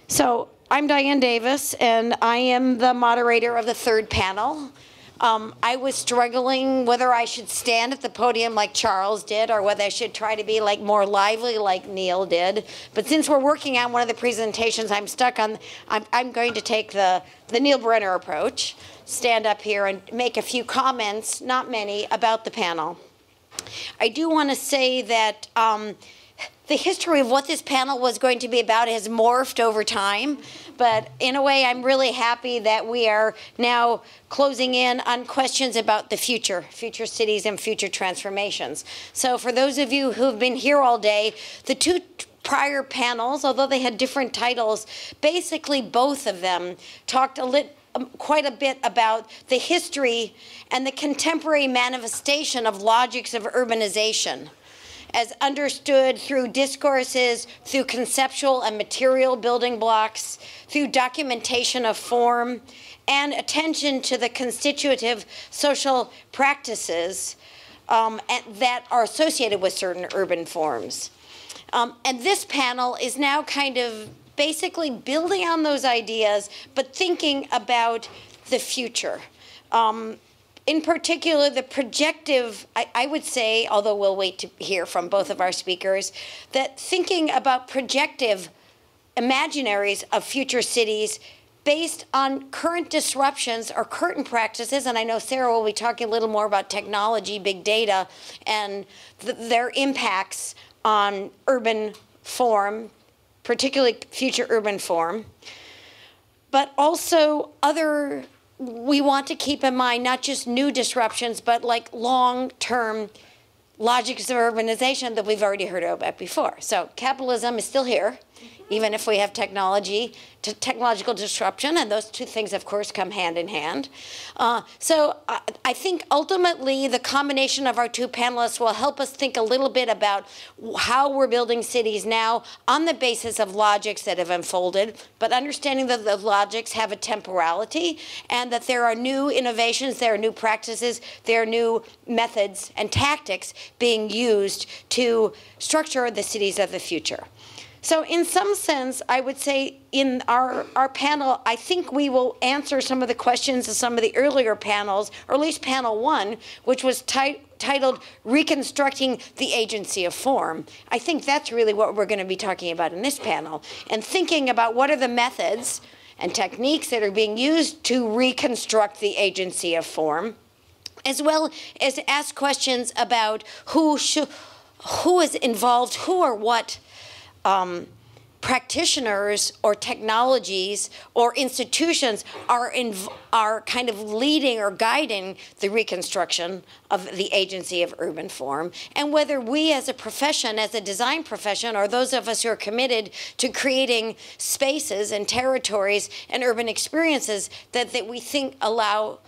So I'm Diane Davis, and I am the moderator of the third panel. I was struggling whether I should stand at the podium like Charles did or whether I should try to be like more lively like Neil did. But since we're working on one of the presentations I'm stuck on, I'm going to take the Neil Brenner approach, stand up here and make a few comments, not many, about the panel. I do want to say that the history of what this panel was going to be about has morphed over time, but in a way I'm really happy that we are now closing in on questions about the future cities and future transformations. So for those of you who've been here all day, the two prior panels, although they had different titles, basically both of them talked quite a bit about the history and the contemporary manifestation of logics of urbanization, as understood through discourses, through conceptual and material building blocks, through documentation of form, and attention to the constitutive social practices that are associated with certain urban forms. And this panel is now kind of basically building on those ideas, but thinking about the future. In particular, the projective, I would say, although we'll wait to hear from both of our speakers, that thinking about projective imaginaries of future cities based on current disruptions or current practices, and I know Sarah will be talking a little more about technology, big data, and their impacts on urban form, particularly future urban form, but also other. We want to keep in mind not just new disruptions, but like long-term logics of urbanization that we've already heard about before. So capitalism is still here, even if we have technological disruption, and those two things, of course, come hand in hand. So I think ultimately the combination of our two panelists will help us think a little bit about how we're building cities now on the basis of logics that have unfolded, but understanding that the logics have a temporality and that there are new innovations, there are new practices, there are new methods and tactics being used to structure the cities of the future. So in some sense, I would say in our panel, I think we will answer some of the questions of some of the earlier panels, or at least panel one, which was titled Reconstructing the Agency of Form. I think that's really what we're going to be talking about in this panel, and thinking about what are the methods and techniques that are being used to reconstruct the agency of form, as well as ask questions about who is involved, who or what practitioners or technologies or institutions are kind of leading or guiding the reconstruction of the agency of urban form, and whether we as a profession, as a design profession, or those of us who are committed to creating spaces and territories and urban experiences that we think allow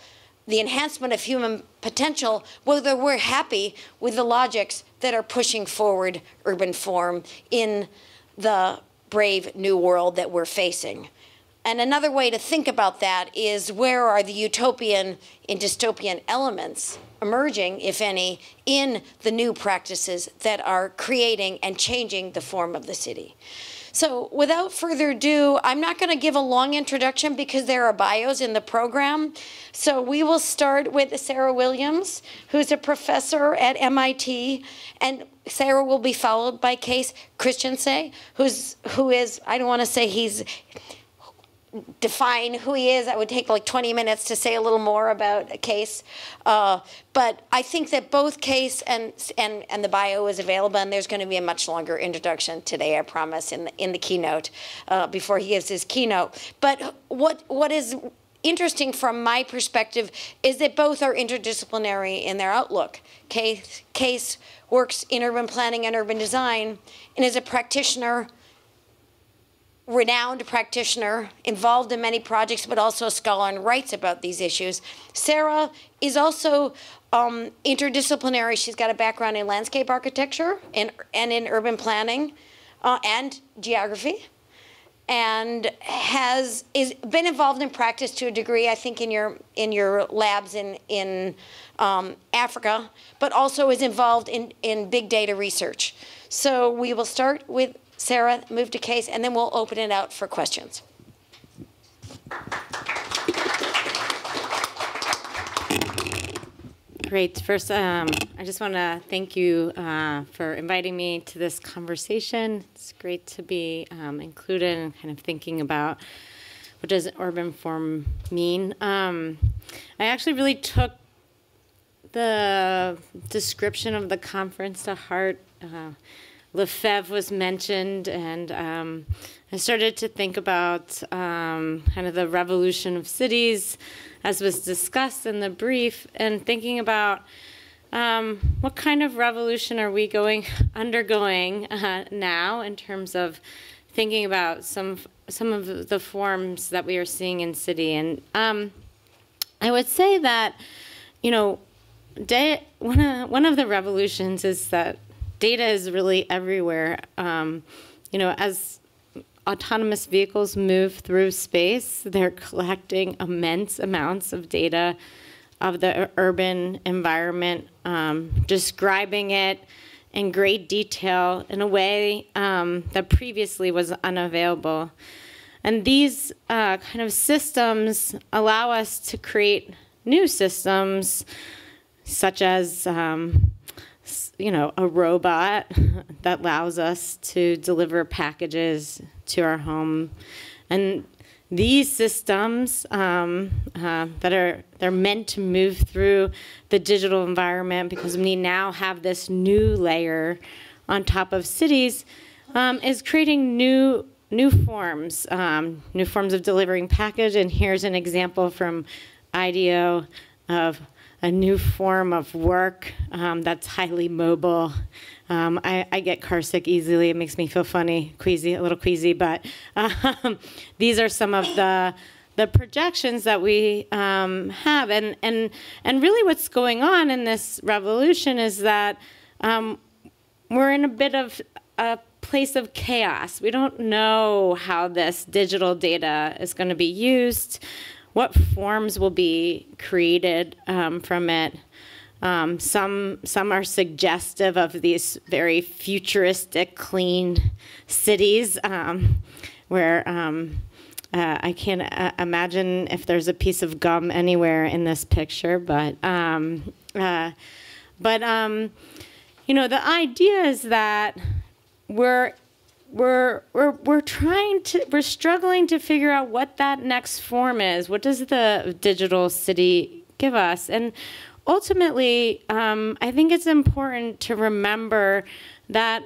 the enhancement of human potential, whether we're happy with the logics that are pushing forward urban form in the brave new world that we're facing. And another way to think about that is, where are the utopian and dystopian elements emerging, if any, in the new practices that are creating and changing the form of the city? So without further ado, I'm not going to give a long introduction because there are bios in the program. So we will start with Sarah Williams, who's a professor at MIT, and Sarah will be followed by Kees Christiaanse, who is, I don't want to say define who he is. That would take like 20 minutes to say a little more about Kees. But I think that both Kees and the bio is available, and there's going to be a much longer introduction today, I promise, in the keynote, before he gives his keynote. But what is interesting from my perspective is that both are interdisciplinary in their outlook. Kees works in urban planning and urban design and is a practitioner, renowned practitioner, involved in many projects, but also a scholar and writes about these issues. Sarah is also interdisciplinary. She's got a background in landscape architecture and in urban planning and geography, and has been involved in practice to a degree, I think, in your labs in Africa, but also is involved in big data research. So we will start with Sarah, move to Kees, and then we'll open it out for questions. Great. First, I just want to thank you for inviting me to this conversation. It's great to be included and kind of thinking about what does urban form mean. I actually really took the description of the conference to heart. Lefebvre was mentioned, and I started to think about kind of the revolution of cities, as was discussed in the brief, and thinking about what kind of revolution are we undergoing now in terms of thinking about some of the forms that we are seeing in city. And I would say that, you know, one of the revolutions is that data is really everywhere. You know, as autonomous vehicles move through space, they're collecting immense amounts of data of the urban environment, describing it in great detail in a way that previously was unavailable. And these kind of systems allow us to create new systems, such as you know, a robot that allows us to deliver packages to our home. And these systems they're meant to move through the digital environment, because we now have this new layer on top of cities, is creating new forms of delivering package. And here's an example from IDEO of a new form of work that's highly mobile. I get car sick easily. It makes me feel funny, queasy, a little queasy. But these are some of the projections that we have. And really what's going on in this revolution is that we're in a bit of a place of chaos. We don't know how this digital data is going to be used, what forms will be created from it. Some are suggestive of these very futuristic, clean cities where I can't imagine if there's a piece of gum anywhere in this picture. But you know, the idea is that we're struggling to figure out what that next form is. What does the digital city give us? And ultimately, I think it's important to remember that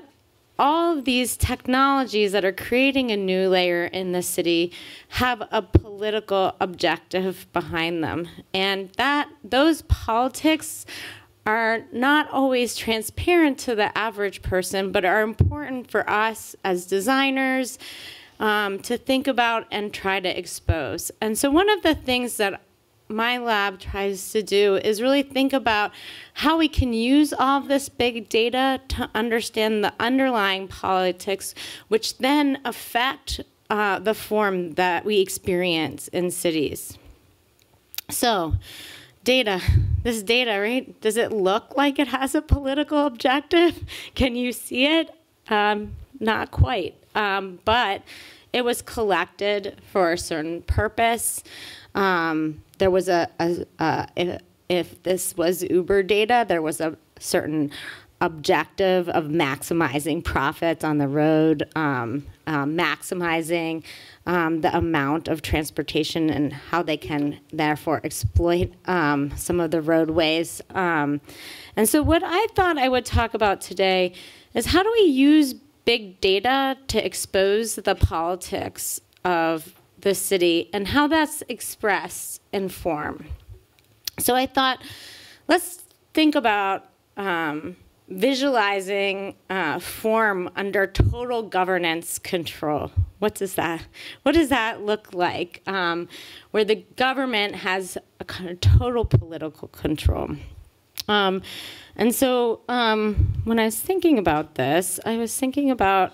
all of these technologies that are creating a new layer in the city have a political objective behind them. And those politics are not always transparent to the average person, but are important for us as designers to think about and try to expose. And so one of the things that my lab tries to do is really think about how we can use all of this big data to understand the underlying politics, which then affect the form that we experience in cities. So, data, this data, right? Does it look like it has a political objective? Can you see it? Not quite, but it was collected for a certain purpose. There was if this was Uber data, there was a certain objective of maximizing profits on the road, maximizing the amount of transportation and how they can therefore exploit some of the roadways. And so what I thought I would talk about today is how do we use big data to expose the politics of the city and how that's expressed in form. So I thought, let's think about visualizing form under total governance control. What does that look like? Where the government has a kind of total political control. And so when I was thinking about this, I was thinking about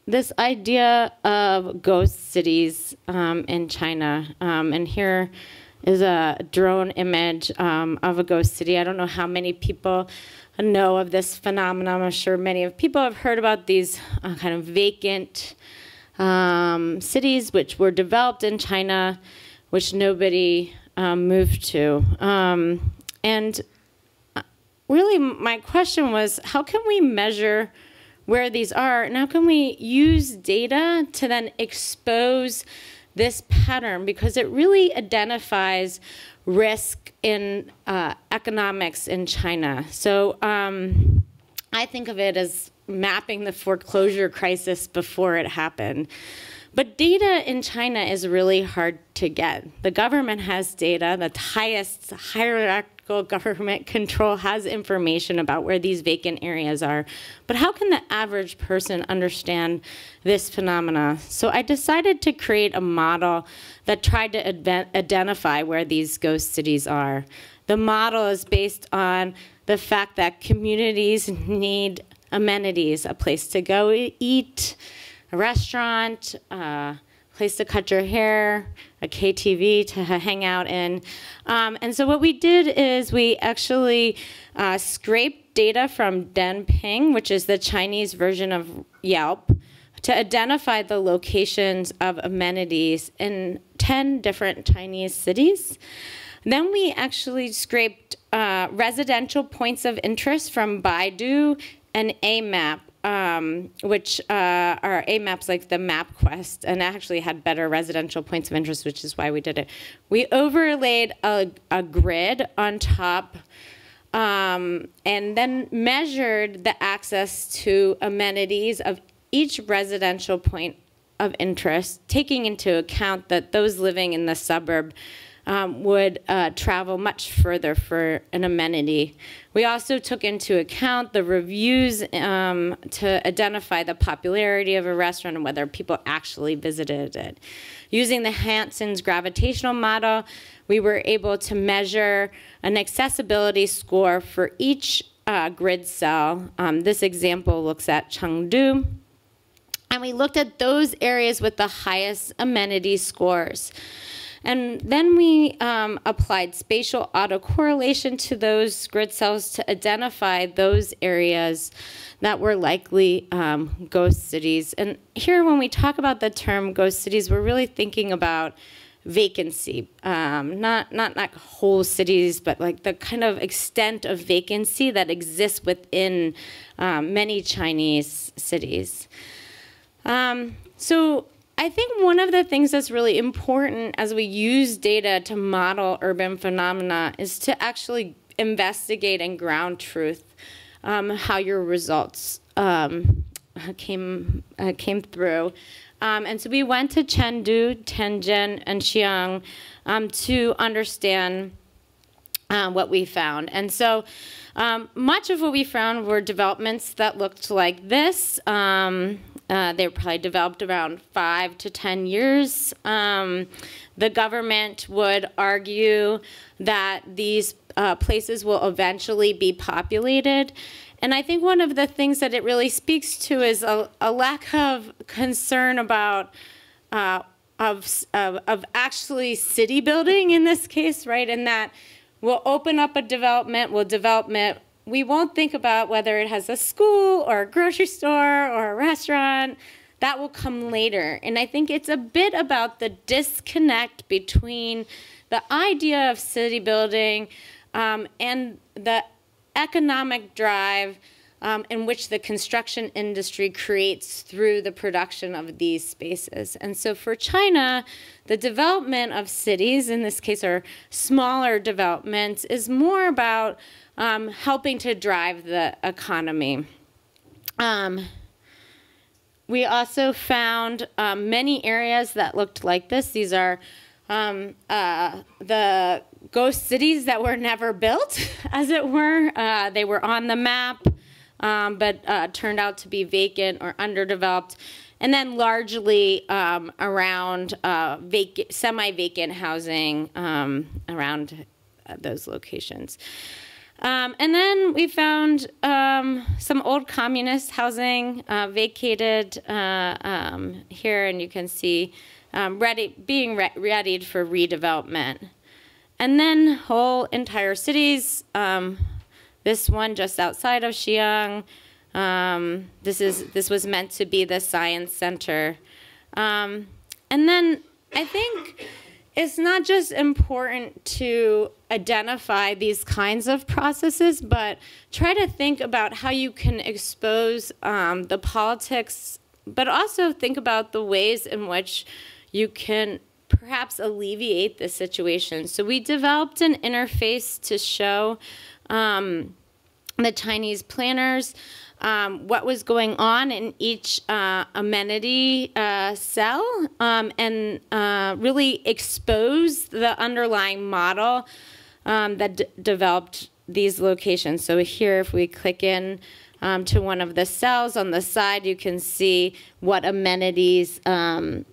this idea of ghost cities in China. And here is a drone image of a ghost city. I don't know how many people know of this phenomenon. I'm sure many people have heard about these kind of vacant cities which were developed in China, which nobody moved to. And really my question was, how can we measure where these are, and how can we use data to then expose this pattern, because it really identifies risk in economics in China. So I think of it as mapping the foreclosure crisis before it happened. But data in China is really hard to get. The government has data. The highest hierarchical government control has information about where these vacant areas are. But how can the average person understand this phenomena? So I decided to create a model that tried to identify where these ghost cities are. The model is based on the fact that communities need amenities, a place to go eat, a restaurant, a place to cut your hair, a KTV to hang out in. And so what we did is we actually scraped data from Denping, which is the Chinese version of Yelp, to identify the locations of amenities in 10 different Chinese cities. Then we actually scraped residential points of interest from Baidu and AMAP, which are AMAPs like the MapQuest, and actually had better residential points of interest, which is why we did it. We overlaid a grid on top and then measured the access to amenities of each residential point of interest, taking into account that those living in the suburb would travel much further for an amenity. We also took into account the reviews to identify the popularity of a restaurant and whether people actually visited it. Using the Hanson's gravitational model, we were able to measure an accessibility score for each grid cell. This example looks at Chengdu. And we looked at those areas with the highest amenity scores. And then we applied spatial autocorrelation to those grid cells to identify those areas that were likely ghost cities. And here, when we talk about the term ghost cities, we're really thinking about vacancy, not like whole cities, but like the kind of extent of vacancy that exists within many Chinese cities. So I think one of the things that's really important as we use data to model urban phenomena is to actually investigate and ground truth, how your results came through. And so we went to Chengdu, Tianjin, and Xi'an to understand what we found. And so much of what we found were developments that looked like this. They were probably developed around 5 to 10 years. The government would argue that these places will eventually be populated. And I think one of the things that it really speaks to is a lack of concern about of actually city building in this case, right? And that we'll open up a development, we'll develop it. We won't think about whether it has a school or a grocery store or a restaurant. That will come later. And I think it's a bit about the disconnect between the idea of city building and the economic drive in which the construction industry creates through the production of these spaces. And so for China, the development of cities, in this case, or smaller developments, is more about helping to drive the economy. We also found many areas that looked like this. These are the ghost cities that were never built, as it were. They were on the map, but turned out to be vacant or underdeveloped. And then largely around semi-vacant housing around those locations. And then we found some old communist housing vacated here, and you can see being readied for redevelopment. And then whole entire cities. This one just outside of Xi'an. This was meant to be the science center. And then I think it's not just important to identify these kinds of processes, but try to think about how you can expose the politics, but also think about the ways in which you can perhaps alleviate the situation. So we developed an interface to show the Chinese planners what was going on in each amenity cell, and really expose the underlying model that developed these locations. So here, if we click in to one of the cells on the side, you can see what amenities were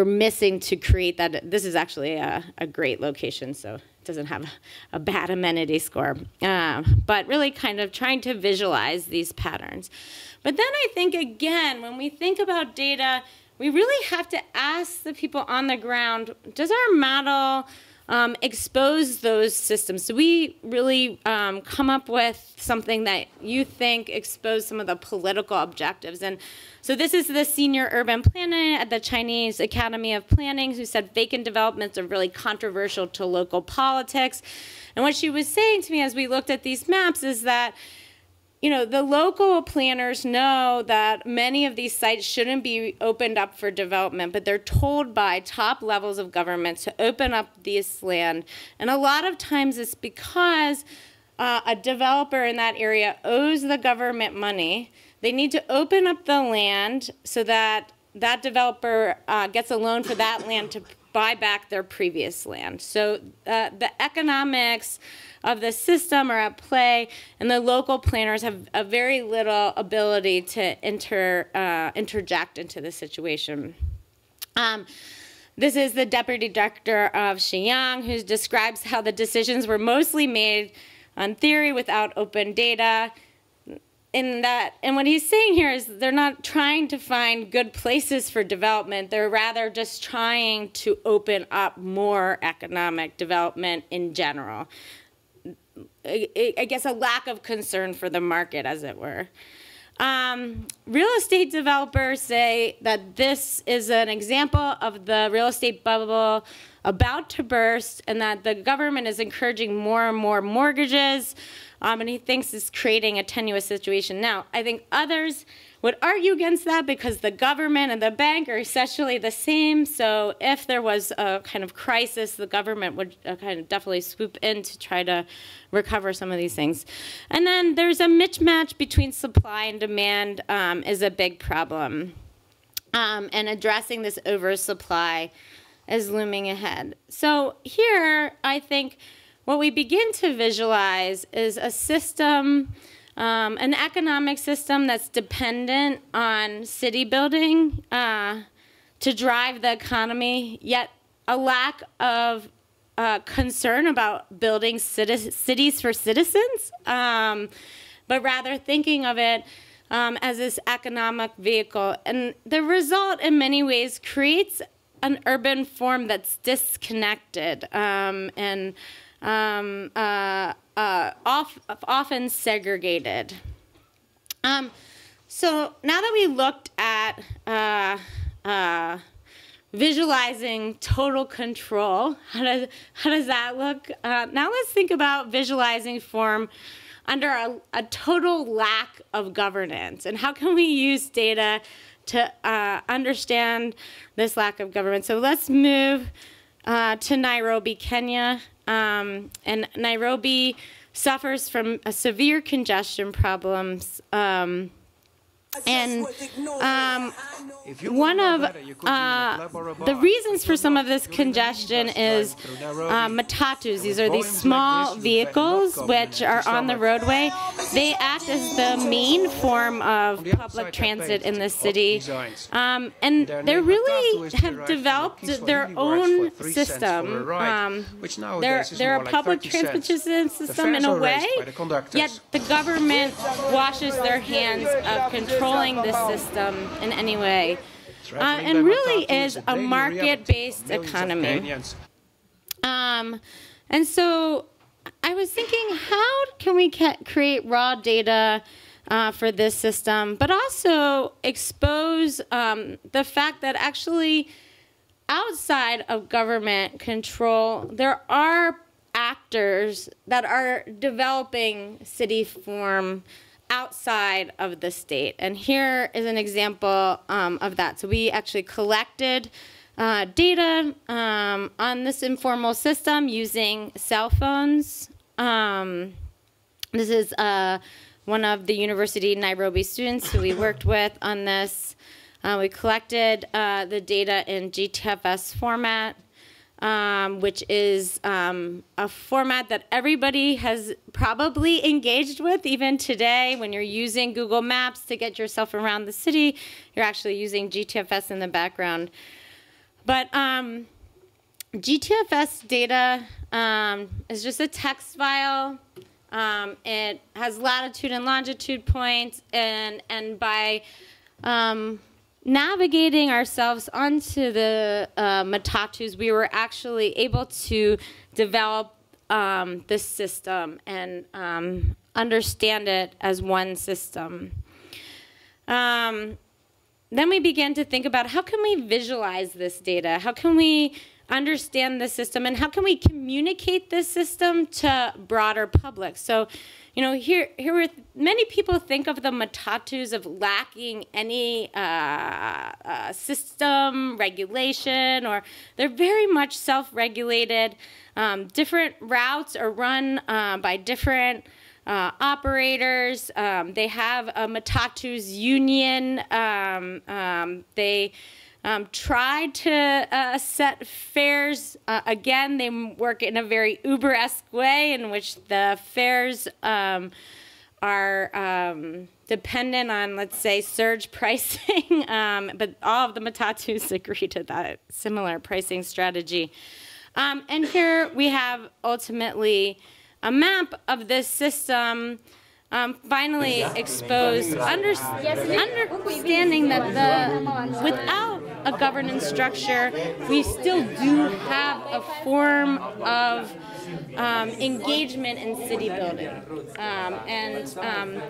missing to create that. This is actually a great location, so it doesn't have a bad amenity score. But really kind of trying to visualize these patterns. But then I think, again, when we think about data, we really have to ask the people on the ground, does our model expose those systems? So we really come up with something that you think expose some of the political objectives. And so this is the senior urban planner at the Chinese Academy of Planning who said vacant developments are really controversial to local politics. And what she was saying to me as we looked at these maps is that, you know, the local planners know that many of these sites shouldn't be opened up for development, but they're told by top levels of government to open up this land. And a lot of times it's because a developer in that area owes the government money. They need to open up the land so that that developer gets a loan for that land to buy back their previous land. So the economics of the system are at play, and the local planners have a very little ability to interject into the situation. This is the deputy director of Xi'an, who describes how the decisions were mostly made on theory without open data. And what he's saying here is they're not trying to find good places for development. They're rather just trying to open up more economic development in general. I guess a lack of concern for the market, as it were. Real estate developers say that this is an example of the real estate bubble about to burst, and that the government is encouraging more and more mortgages, and he thinks it's creating a tenuous situation. Now, I think others would argue against that because the government and the bank are essentially the same. So if there was a kind of crisis, the government would kind of definitely swoop in to try to recover some of these things. And then there's a mismatch between supply and demand is a big problem. And addressing this oversupply is looming ahead. So here, I think what we begin to visualize is a system, an economic system that's dependent on city building to drive the economy, yet a lack of concern about building cities for citizens, but rather thinking of it as this economic vehicle. And the result, in many ways, creates an urban form that's disconnected and often segregated. So now that we looked at visualizing total control, how does that look? Now let's think about visualizing form under a total lack of governance, and how can we use data to understand this lack of government. So let's move to Nairobi, Kenya. And Nairobi suffers from a severe congestion problems. One of the reasons for some of this congestion is matatus. These are these small vehicles which are on the roadway. They act as the main form of public transit in the city. And they really have developed their own system. They're a public transportation system in a way, yet the government washes their hands of controlling this system in any way. And really is a market-based economy. And so I was thinking, how can we create raw data for this system, but also expose the fact that actually outside of government control, there are actors that are developing city form outside of the state. And here is an example of that. So we actually collected data on this informal system using cell phones. This is one of the University of Nairobi students who we worked with on this. We collected the data in GTFS format, which is a format that everybody has probably engaged with even today. When you're using Google Maps to get yourself around the city, you're actually using GTFS in the background. But GTFS data is just a text file. It has latitude and longitude points, and by navigating ourselves onto the Matatus, we were actually able to develop this system and understand it as one system. Then we began to think about how can we visualize this data? How can we understand the system, and how can we communicate this system to broader public? So, you know, here many people think of the Matatus of lacking any system regulation, or they're very much self-regulated. Different routes are run by different operators. They have a Matatus union. They tried to set fares. Again, they work in a very Uber-esque way in which the fares are dependent on, let's say, surge pricing. But all of the Matatus agree to that similar pricing strategy. And here we have ultimately a map of this system, finally exposed, understanding that without a governance structure, we still do have a form of engagement in city building.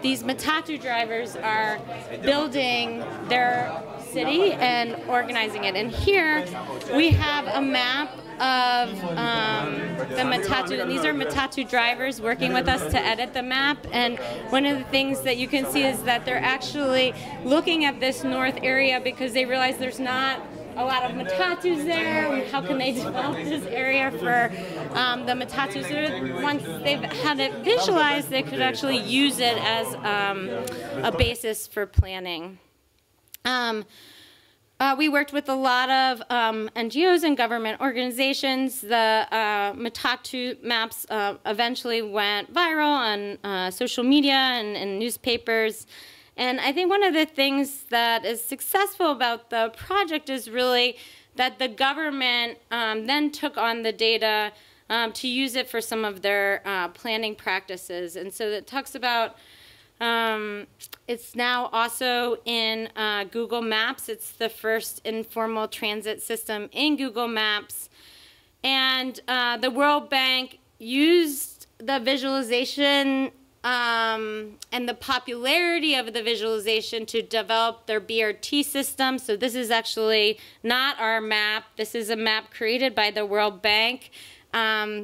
These Matatu drivers are building their city and organizing it. And here we have a map of the Matatu, and these are Matatu drivers working with us to edit the map. And one of the things that you can see is that they're actually looking at this north area because they realize there's not a lot of Matatus there. How can they develop this area for the Matatus? So once they've had it visualized, they could actually use it as a basis for planning. We worked with a lot of NGOs and government organizations. The Matatu maps eventually went viral on social media and newspapers. And I think one of the things that is successful about the project is really that the government then took on the data to use it for some of their planning practices. And so it talks about it's now also in Google Maps. It's the first informal transit system in Google Maps. And the World Bank used the visualization and the popularity of the visualization to develop their BRT system. So this is actually not our map. This is a map created by the World Bank,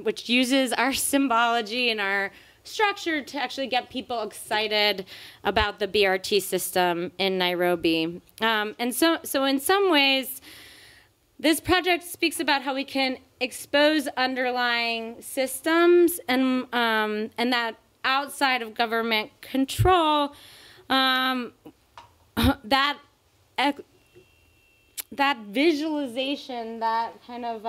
which uses our symbology and our structure to actually get people excited about the BRT system in Nairobi. And so in some ways, this project speaks about how we can expose underlying systems and that outside of government control, that visualization, that kind of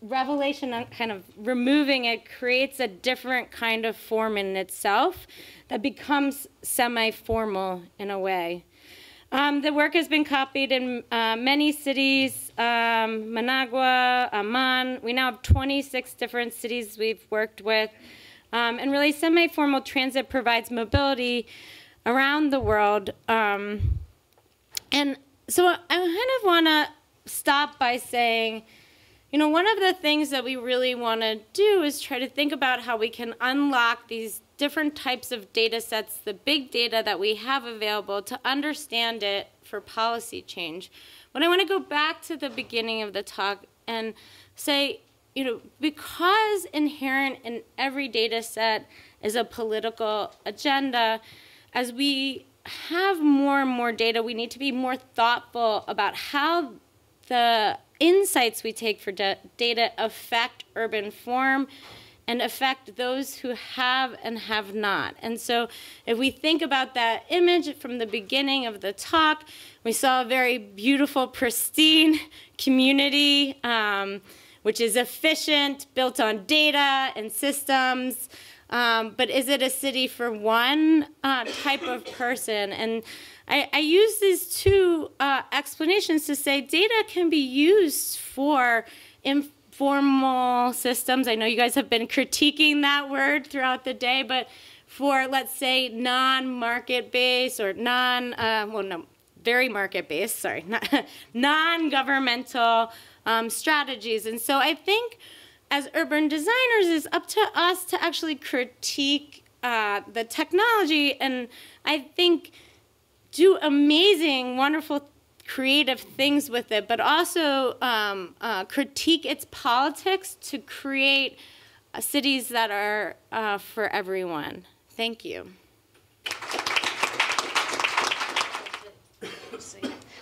revelation, kind of removing it, creates a different kind of form in itself that becomes semi-formal in a way. The work has been copied in many cities, Managua, Amman. We now have 26 different cities we've worked with. And really, semi-formal transit provides mobility around the world. And so I kind of want to stop by saying you know, one of the things that we really want to do is try to think about how we can unlock these different types of data sets, the big data that we have available, to understand it for policy change. But I want to go back to the beginning of the talk and say, you know, because inherent in every data set is a political agenda, as we have more and more data, we need to be more thoughtful about how the insights we take for data affect urban form and affect those who have and have not. And so if we think about that image from the beginning of the talk, we saw a very beautiful, pristine community, which is efficient, built on data and systems. But is it a city for one type of person? And I use these two explanations to say data can be used for informal systems. I know you guys have been critiquing that word throughout the day, but for, let's say, non-market-based or very market-based, sorry, non-governmental strategies. And so I think as urban designers, it's up to us to actually critique the technology and I think do amazing, wonderful, creative things with it, but also critique its politics to create cities that are for everyone. Thank you.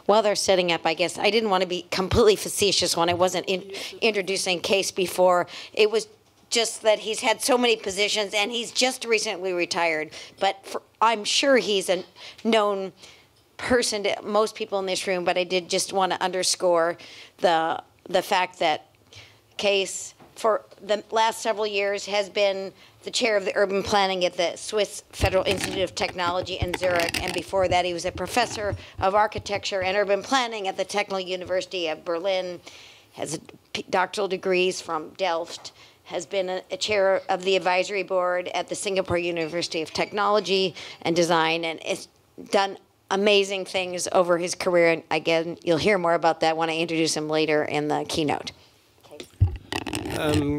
While they're setting up, I guess, I didn't want to be completely facetious when I wasn't introducing Kees before. It was just that he's had so many positions and he's just recently retired. But I'm sure he's a known person to most people in this room, but I did just want to underscore the fact that Kees, for the last several years, has been the chair of the urban planning at the Swiss Federal Institute of Technology in Zurich, and before that he was a professor of architecture and urban planning at the Technical University of Berlin, has doctoral degrees from Delft, has been a chair of the advisory board at the Singapore University of Technology and Design, and has done amazing things over his career, and again, you'll hear more about that when I introduce him later in the keynote.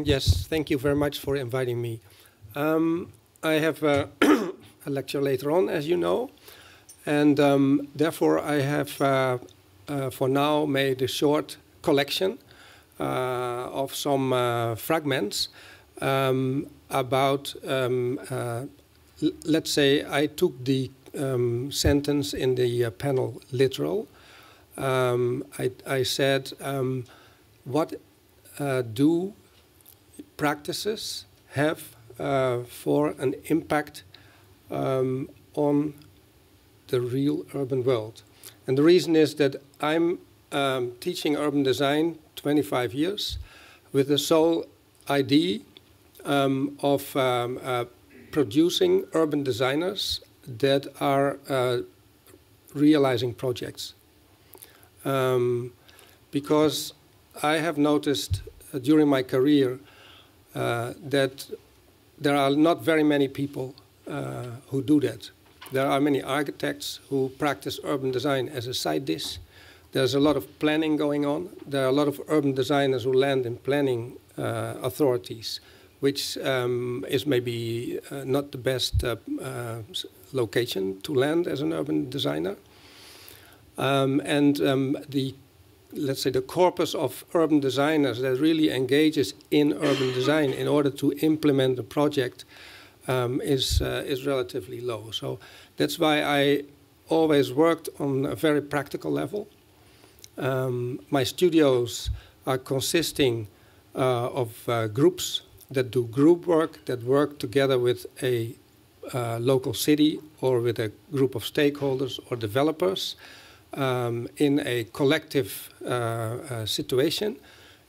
Yes, thank you very much for inviting me. I have a lecture later on, as you know, and therefore I have, for now, made a short collection of some fragments about, let's say, I took the sentence in the panel literal. I said, what do practices have for an impact on the real urban world? And the reason is that I'm teaching urban design 25 years with the sole idea of producing urban designers that are realizing projects. Because I have noticed during my career that there are not very many people who do that. There are many architects who practice urban design as a side dish. There's a lot of planning going on. There are a lot of urban designers who land in planning authorities, which is maybe not the best location to land as an urban designer. Let's say the corpus of urban designers that really engages in urban design in order to implement a project is relatively low. So that's why I always worked on a very practical level. My studios are consisting of groups that do group work, that work together with a local city or with a group of stakeholders or developers in a collective situation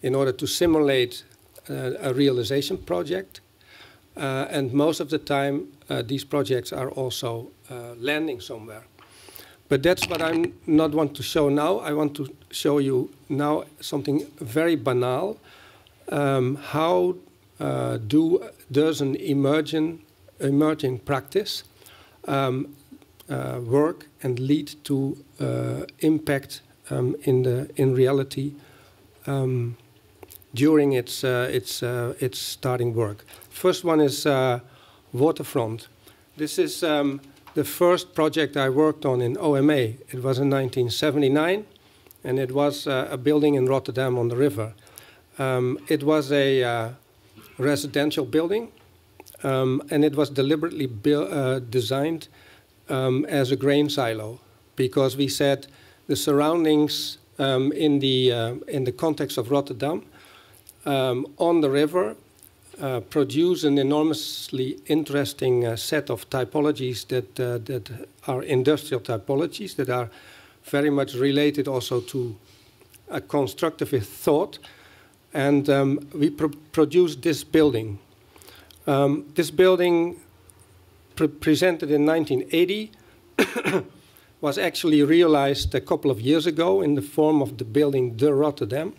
in order to simulate a realization project. And most of the time, these projects are also landing somewhere. But that's what I not want to show now. I want to show you now something very banal. How does an emerging practice work and lead to impact in reality during its starting work. First one is Waterfront. This is the first project I worked on in OMA. It was in 1979, and it was a building in Rotterdam on the river. It was a residential building, and it was deliberately designed as a grain silo, because we said the surroundings in the context of Rotterdam on the river produce an enormously interesting set of typologies that are industrial typologies that are very much related also to a constructivist thought. And we produced this building. This building presented in 1980 was actually realized a couple of years ago in the form of the building De Rotterdam,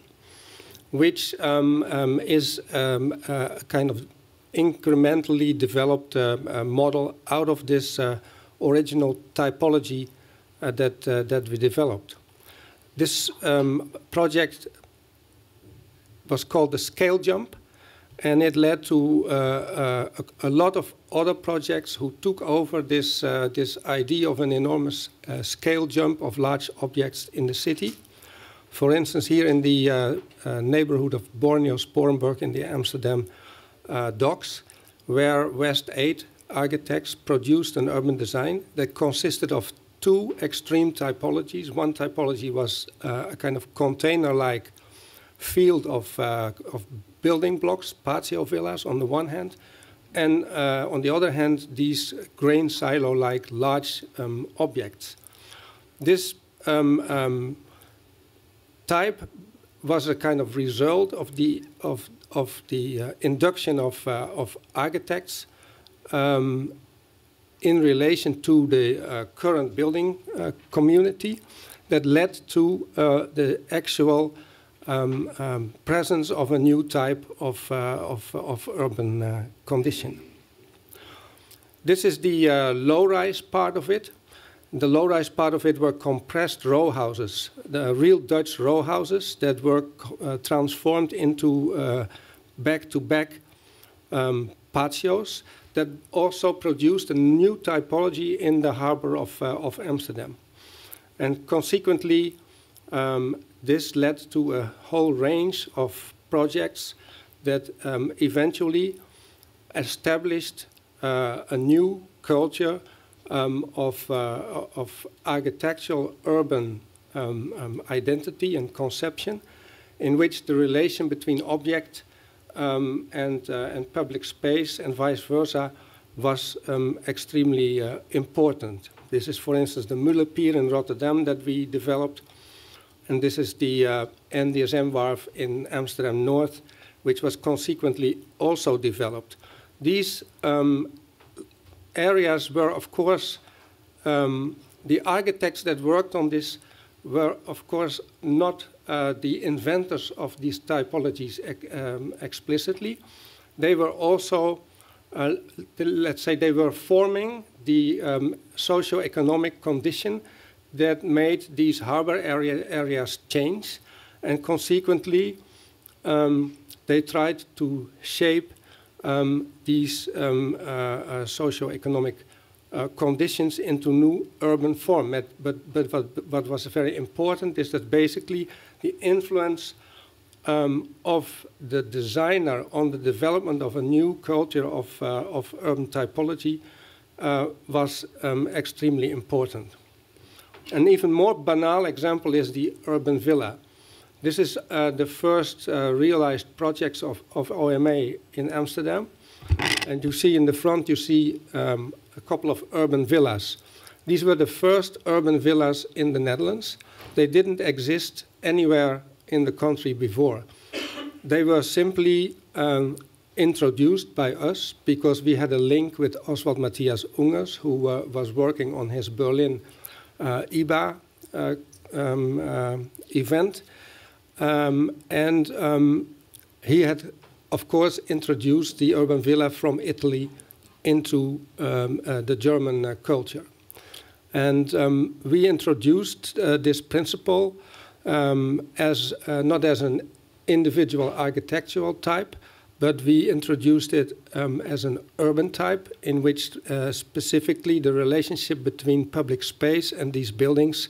which is a kind of incrementally developed model out of this original typology that we developed. This project was called the Scale Jump, and it led to a lot of other projects who took over this idea of an enormous scale jump of large objects in the city. For instance, here in the neighborhood of Borneo Sporenburg in the Amsterdam docks, where West 8 architects produced an urban design that consisted of two extreme typologies. One typology was a kind of container-like field of building blocks, patio villas on the one hand, and on the other hand, these grain silo-like large objects. This type was a kind of result of the induction of architects in relation to the current building community that led to the actual presence of a new type of urban condition. This is the low-rise part of it. The low-rise part of it were compressed row houses, the real Dutch row houses that were transformed into back-to-back patios that also produced a new typology in the harbor of Amsterdam. And consequently, this led to a whole range of projects that eventually established a new culture of architectural urban identity and conception, in which the relation between object and public space and vice versa was extremely important. This is, for instance, the Mullepier in Rotterdam that we developed, and this is the NDSM Wharf in Amsterdam North, which was consequently also developed. These areas were, of course, the architects that worked on this were, of course, not the inventors of these typologies explicitly. They were also, let's say, they were forming the socio-economic condition that made these harbor areas change, and consequently, they tried to shape these socio-economic conditions into new urban form. But what was very important is that basically the influence of the designer on the development of a new culture of urban typology was extremely important. An even more banal example is the urban villa. This is the first realized projects of OMA in Amsterdam. And you see in the front, you see a couple of urban villas. These were the first urban villas in the Netherlands. They didn't exist anywhere in the country before. They were simply introduced by us because we had a link with Oswald Matthias Ungers, who was working on his Berlin IBA event. He had, of course, introduced the urban villa from Italy into the German culture. And we introduced this principle as not as an individual architectural type, but we introduced it as an urban type in which specifically the relationship between public space and these buildings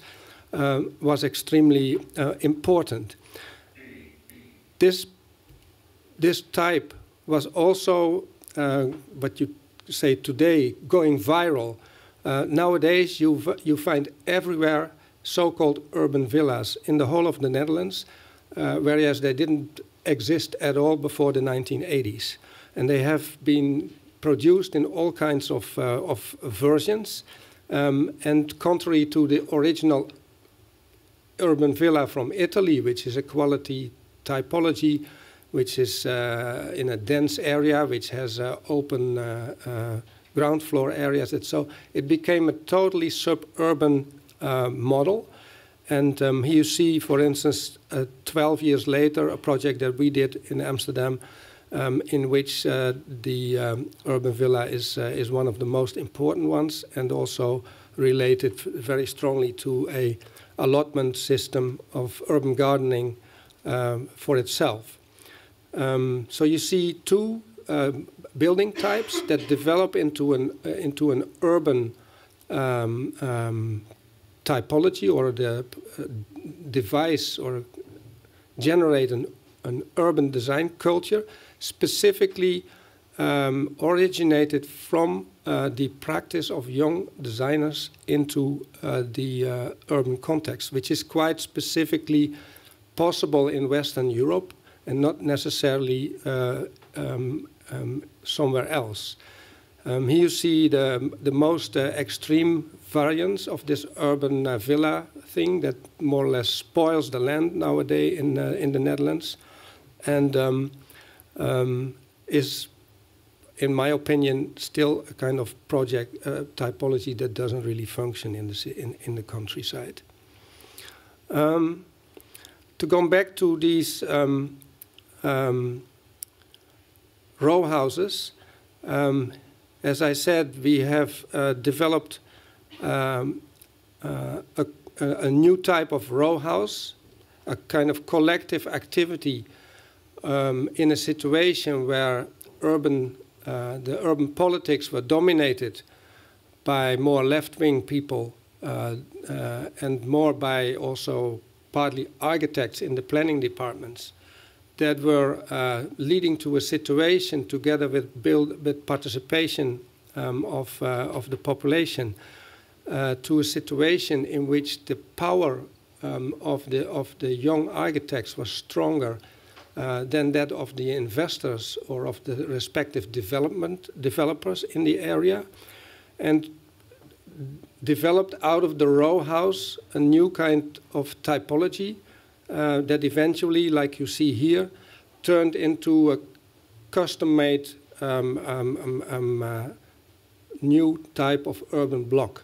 was extremely important. This type was also, what you say today, going viral. Nowadays, you find everywhere so-called urban villas in the whole of the Netherlands, whereas they didn't exist at all before the 1980s. And they have been produced in all kinds of versions. And contrary to the original urban villa from Italy, which is a quality typology, which is in a dense area, which has open ground floor areas. And so it became a totally suburban model. And here you see, for instance, 12 years later, a project that we did in Amsterdam, in which the urban villa is one of the most important ones, and also related very strongly to a allotment system of urban gardening for itself. So you see two building types that develop into an urban typology, or the device or generate an urban design culture, specifically originated from the practice of young designers into the urban context, which is quite specifically possible in Western Europe and not necessarily somewhere else. Here you see the most extreme variants of this urban villa thing that more or less spoils the land nowadays in the Netherlands, and is, in my opinion, still a kind of project typology that doesn't really function in the countryside. To go back to these row houses, as I said, we have developed a new type of row house, a kind of collective activity in a situation where the urban politics were dominated by more left-wing people and more by also partly architects in the planning departments that were leading to a situation, together with participation of the population, to a situation in which the power of the young architects was stronger than that of the investors or of the respective developers in the area, and developed out of the row house a new kind of typology that eventually, like you see here, turned into a custom-made new type of urban block.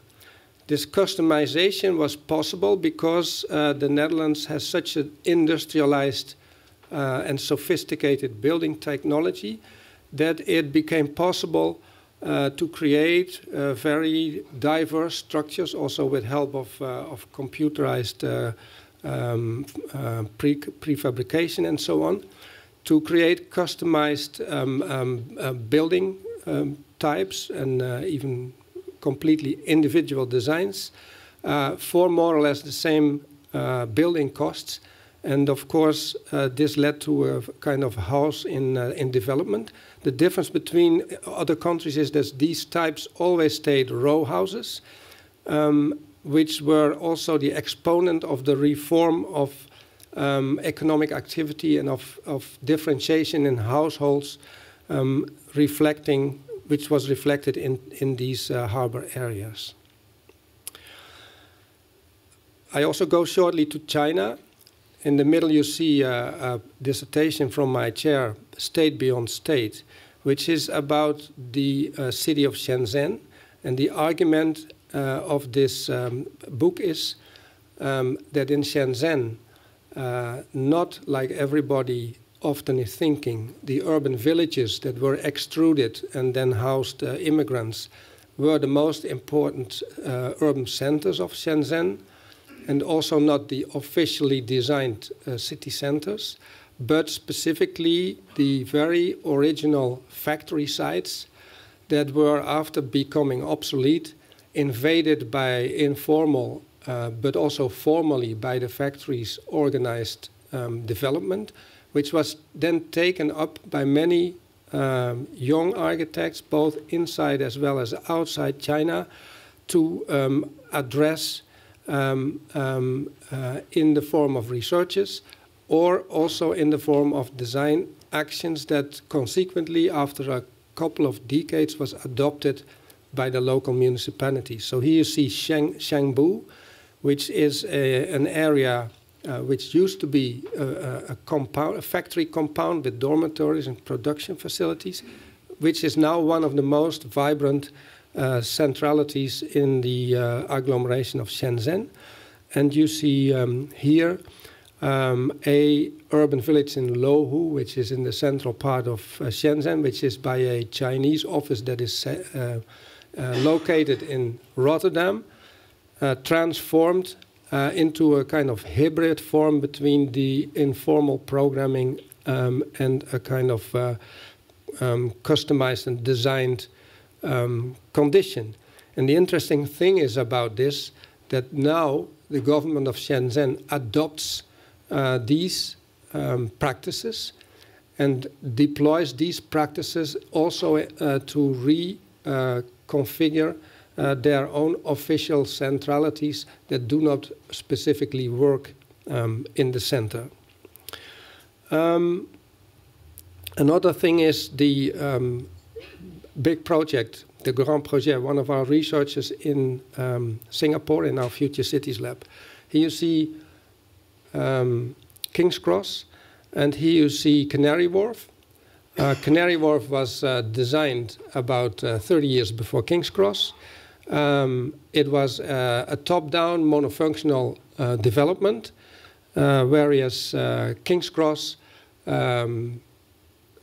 This customization was possible because the Netherlands has such an industrialized and sophisticated building technology that it became possible to create very diverse structures, also with help of computerized prefabrication and so on, to create customized building types and even completely individual designs for more or less the same building costs. And of course, this led to a kind of house in development. The difference between other countries is that these types always stayed row houses, which were also the exponent of the reform of economic activity and of differentiation in households, which was reflected in these harbor areas. I also go shortly to China. In the middle, you see a dissertation from my chair, State Beyond State, which is about the city of Shenzhen. And the argument of this book is that in Shenzhen, not like everybody often is thinking, the urban villages that were extruded and then housed immigrants were the most important urban centers of Shenzhen, and also not the officially designed city centers, but specifically the very original factory sites that were, after becoming obsolete, invaded by informal, but also formally by the factories organized development, which was then taken up by many young architects, both inside as well as outside China, to address in the form of researches, or also in the form of design actions that consequently, after a couple of decades, was adopted by the local municipalities. So here you see Shangbu, which is an area which used to be a factory compound with dormitories and production facilities, which is now one of the most vibrant centralities in the agglomeration of Shenzhen. And you see here a urban village in Luohu, which is in the central part of Shenzhen, which is by a Chinese office that is located in Rotterdam, transformed into a kind of hybrid form between the informal programming and a kind of customized and designed condition. And the interesting thing is about this, that now the government of Shenzhen adopts these practices and deploys these practices also to reconfigure their own official centralities that do not specifically work in the center. Another thing is the big project, the Grand Projet. One of our researchers in Singapore in our Future Cities Lab. Here you see King's Cross, and here you see Canary Wharf. Canary Wharf was designed about 30 years before King's Cross. It was a top-down monofunctional development, whereas King's Cross, a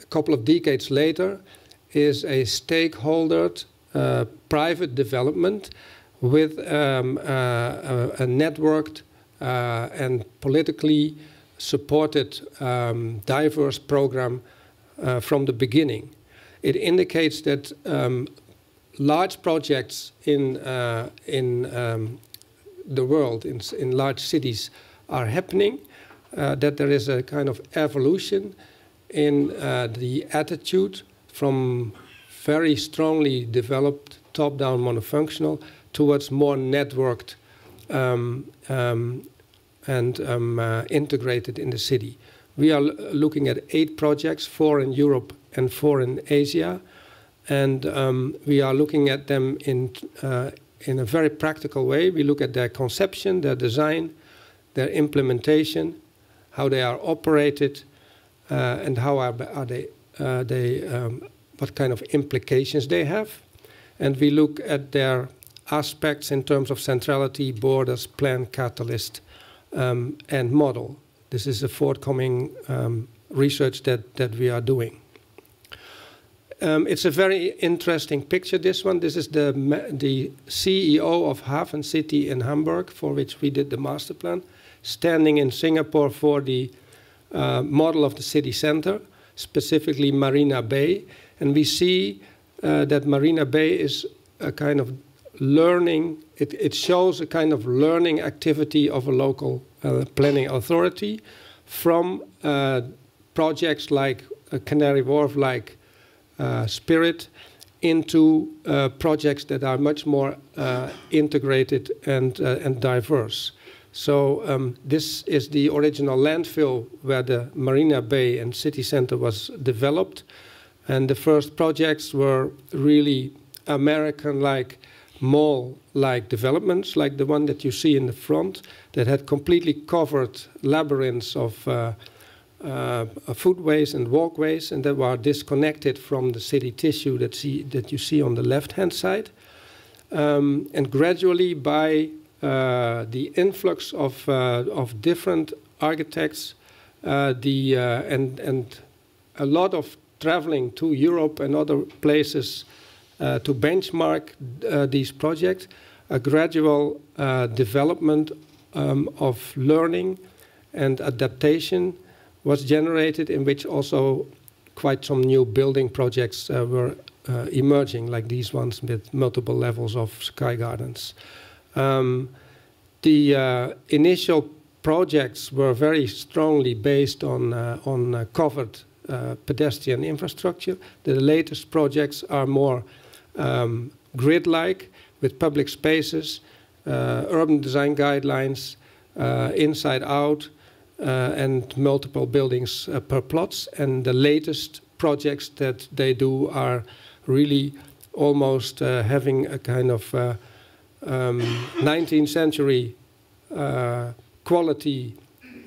couple of decades later, is a stakeholdered private development with a networked and politically supported diverse program from the beginning. It indicates that large projects in the world, in large cities, are happening, that there is a kind of evolution in the attitude from very strongly developed top-down monofunctional towards more networked and integrated in the city. We are looking at 8 projects, 4 in Europe and 4 in Asia, and we are looking at them in a very practical way. We look at their conception, their design, their implementation, how they are operated, and how what kind of implications they have. And we look at their aspects in terms of centrality, borders, plan, catalyst, and model. This is a forthcoming research that we are doing. It's a very interesting picture, this one. This is the CEO of Hafen City in Hamburg, for which we did the master plan, standing in Singapore for the model of the city center, specifically Marina Bay. And we see that Marina Bay is a kind of learning, it shows a kind of learning activity of a local planning authority from projects like Canary Wharf, like Spirit, into projects that are much more integrated and diverse. So this is the original landfill where the Marina Bay and city center was developed. And the first projects were really American-like, mall-like developments, like the one that you see in the front, that had completely covered labyrinths of footways and walkways, and that were disconnected from the city tissue that you see on the left-hand side. And gradually, by the influx of different architects, and a lot of traveling to Europe and other places to benchmark these projects, a gradual development of learning and adaptation was generated, in which also quite some new building projects were emerging, like these ones with multiple levels of sky gardens. The initial projects were very strongly based on covered pedestrian infrastructure. The latest projects are more grid-like, with public spaces, urban design guidelines, inside out, and multiple buildings per plots. And the latest projects that they do are really almost having a kind of 19th century quality,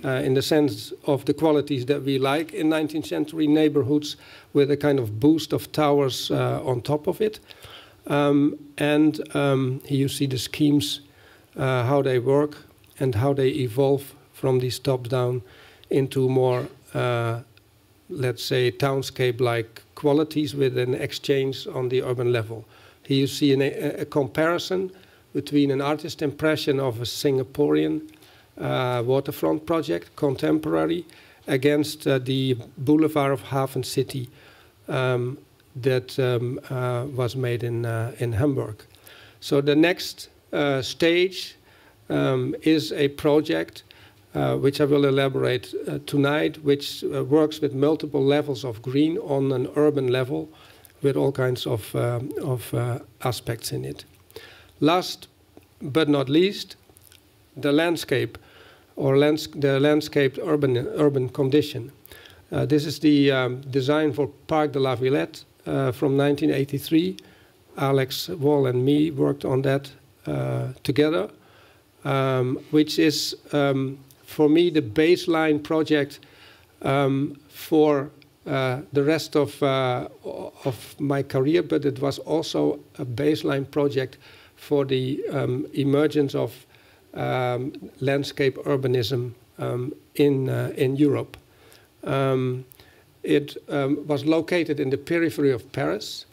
in the sense of the qualities that we like in 19th century neighborhoods, with a kind of boost of towers on top of it. Here you see the schemes, how they work and how they evolve from these top-down into more, let's say, townscape-like qualities with an exchange on the urban level. Here you see a comparison between an artist impression of a Singaporean waterfront project, contemporary, against the boulevard of Hafen City that was made in Hamburg. So the next stage is a project which I will elaborate tonight, which works with multiple levels of green on an urban level, with all kinds of aspects in it. Last but not least, the landscape, or the landscaped urban condition. This is the design for Parc de la Villette from 1983. Alex Wall and me worked on that together, which is, for me, the baseline project for the rest of my career, but it was also a baseline project for the emergence of landscape urbanism in Europe. It was located in the periphery of Paris,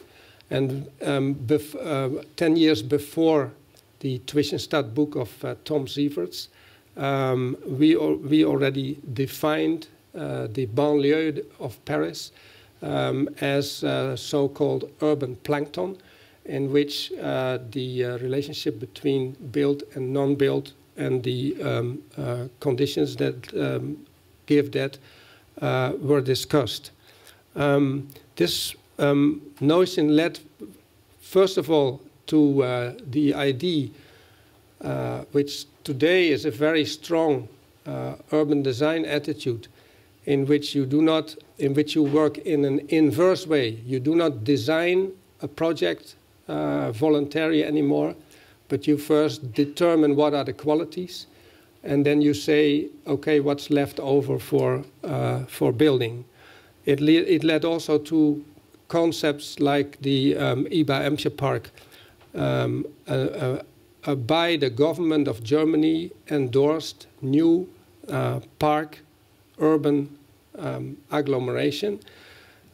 and 10 years before the Twissenstadt book of Tom Sieverts, we already defined the banlieue of Paris as so-called urban plankton, in which the relationship between built and non-built and the conditions that give that were discussed. This notion led, first of all, to the idea, which today is a very strong urban design attitude, in which you work in an inverse way. You do not design a project voluntarily anymore, but you first determine what are the qualities, and then you say, okay, what's left over for building. It led also to concepts like the IBA Emscher Park, by the government of Germany endorsed new park urban agglomeration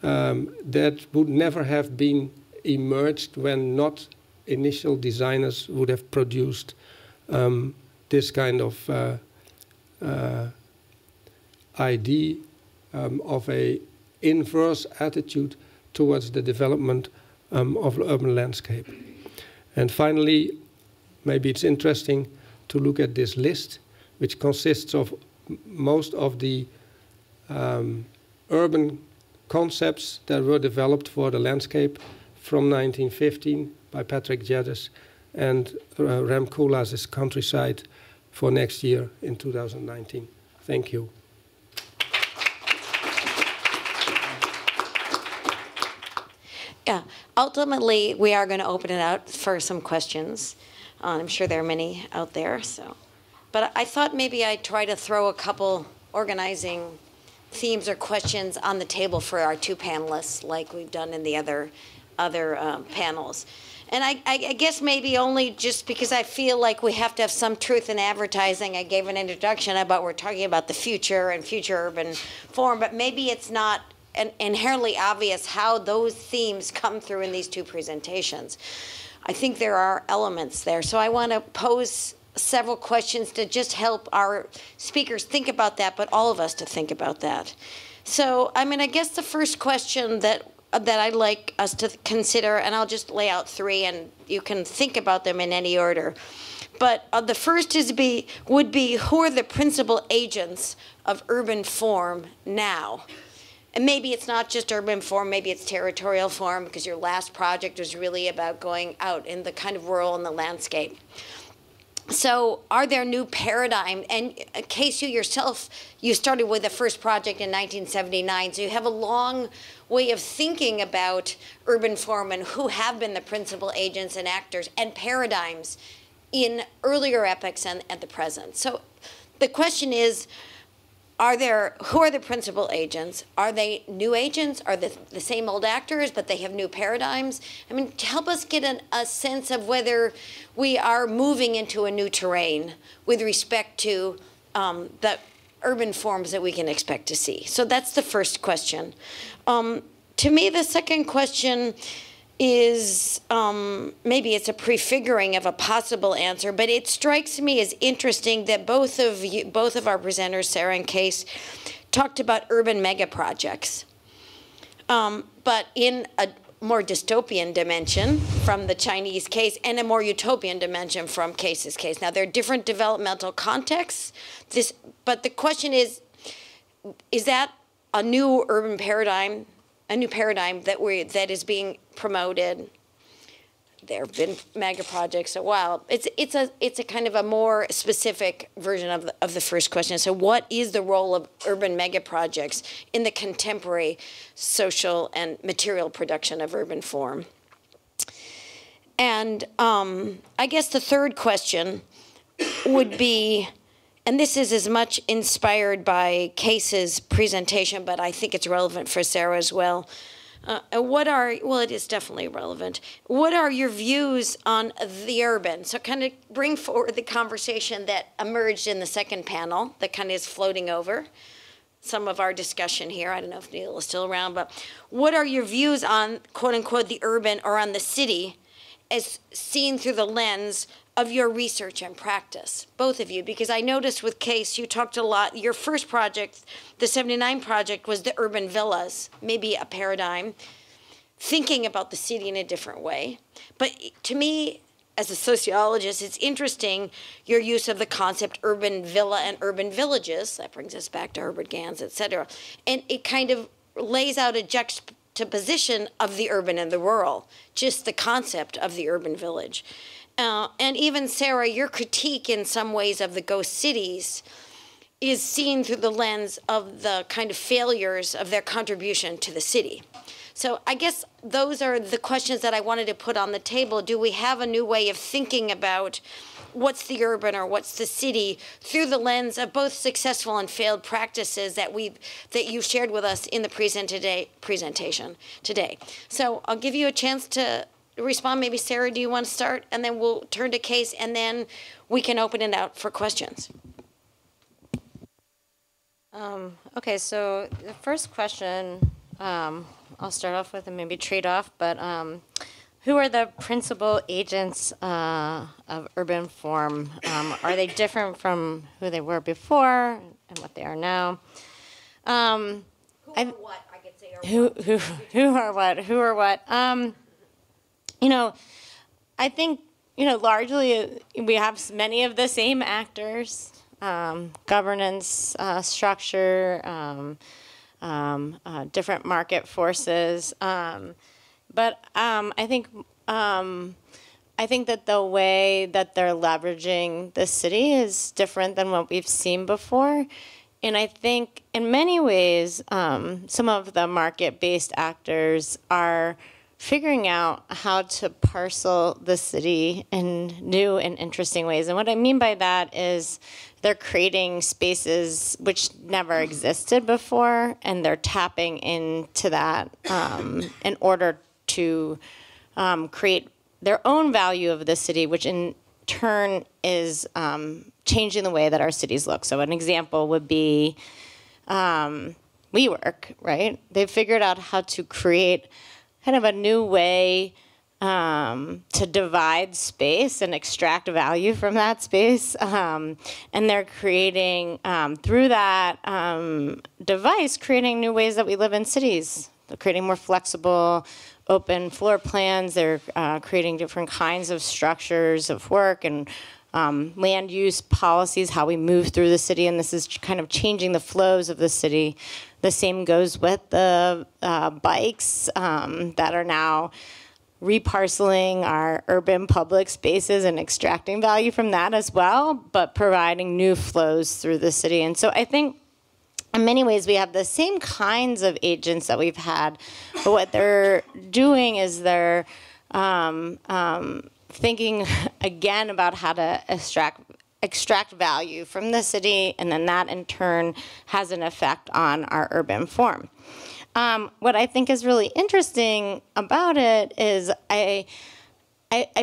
that would never have been emerged when not initial designers would have produced this kind of idea of a inverse attitude towards the development of the urban landscape. And finally, maybe it's interesting to look at this list, which consists of most of the urban concepts that were developed for the landscape from 1915 by Patrick Geddes and Rem Koolhaas' Countryside for next year in 2019. Thank you. Yeah, ultimately, we are going to open it out for some questions. I'm sure there are many out there. But I thought maybe I'd try to throw a couple organizing themes or questions on the table for our two panelists, like we've done in the other panels. And I guess maybe only just because I feel like we have to have some truth in advertising. I gave an introduction about we're talking about the future and future urban form, but maybe it's not inherently obvious how those themes come through in these two presentations. I think there are elements there. So I want to pose several questions to just help our speakers think about that, but all of us to think about that. So, I mean, I guess the first question that I'd like us to consider, and I'll just lay out three, and you can think about them in any order. But the first would be who are the principal agents of urban form now? And maybe it's not just urban form, maybe it's territorial form, because your last project was really about going out in the kind of rural and the landscape. So are there new paradigms? And Kees, you yourself, you started with the first project in 1979, so you have a long way of thinking about urban form and who have been the principal agents and actors and paradigms in earlier epochs and at the present. So the question is, who are the principal agents? Are they new agents? Are they the same old actors, but they have new paradigms? I mean, to help us get a sense of whether we are moving into a new terrain with respect to the urban forms that we can expect to see. So that's the first question. To me, the second question is maybe it's a prefiguring of a possible answer, but it strikes me as interesting that both of our presenters, Sarah and Kees, talked about urban mega projects, but in a more dystopian dimension from the Chinese case and a more utopian dimension from Kees's case. Now, there are different developmental contexts, but the question is that a new urban paradigm, a new paradigm that is being promoted? There have been mega projects a while. It's a kind of a more specific version of the first question. So what is the role of urban mega projects in the contemporary social and material production of urban form? And I guess the third question would be, and this is as much inspired by Kees's presentation, but I think it's relevant for Sarah as well. It is definitely relevant. What are your views on the urban? So kind of bring forward the conversation that emerged in the second panel that kind of is floating over some of our discussion here. I don't know if Neil is still around, but what are your views on, quote unquote, the urban or on the city as seen through the lens of your research and practice, both of you? Because I noticed with Kees, you talked a lot, your first project, the 79 project, was the urban villas, maybe a paradigm, thinking about the city in a different way. But to me, as a sociologist, it's interesting your use of the concept urban villa and urban villages. That brings us back to Herbert Gans, et cetera. And it kind of lays out a juxtaposition of the urban and the rural, just the concept of the urban village. And even, Sarah, your critique in some ways of the ghost cities is seen through the lens of the kind of failures of their contribution to the city. So I guess those are the questions that I wanted to put on the table. Do we have a new way of thinking about what's the urban or what's the city through the lens of both successful and failed practices that you shared with us in the presentation today? So I'll give you a chance to respond. Maybe Sarah, do you want to start? And then we'll turn to Kees, and then we can open it out for questions. Okay, so the first question I'll start off with and maybe trade off, but who are the principal agents of urban form? Are they different from who they were before and what they are now? Who or what, I could say, or who or what? I think, largely we have many of the same actors, governance, structure, different market forces. But I think that the way that they're leveraging the city is different than what we've seen before. And I think in many ways, some of the market-based actors are figuring out how to parcel the city in new and interesting ways. And what I mean by that is they're creating spaces which never existed before, and they're tapping into that in order to create their own value of the city, which in turn is changing the way that our cities look. So an example would be WeWork, right? They've figured out how to create kind of a new way to divide space and extract value from that space. And they're creating, through that device, creating new ways that we live in cities. They're creating more flexible, open floor plans. They're creating different kinds of structures of work and land use policies, how we move through the city, and this is kind of changing the flows of the city. The same goes with the bikes that are now reparceling our urban public spaces and extracting value from that as well, but providing new flows through the city. And so I think in many ways we have the same kinds of agents that we've had, but what they're doing is they're thinking again about how to extract value from the city, and then that in turn has an effect on our urban form. What I think is really interesting about it is I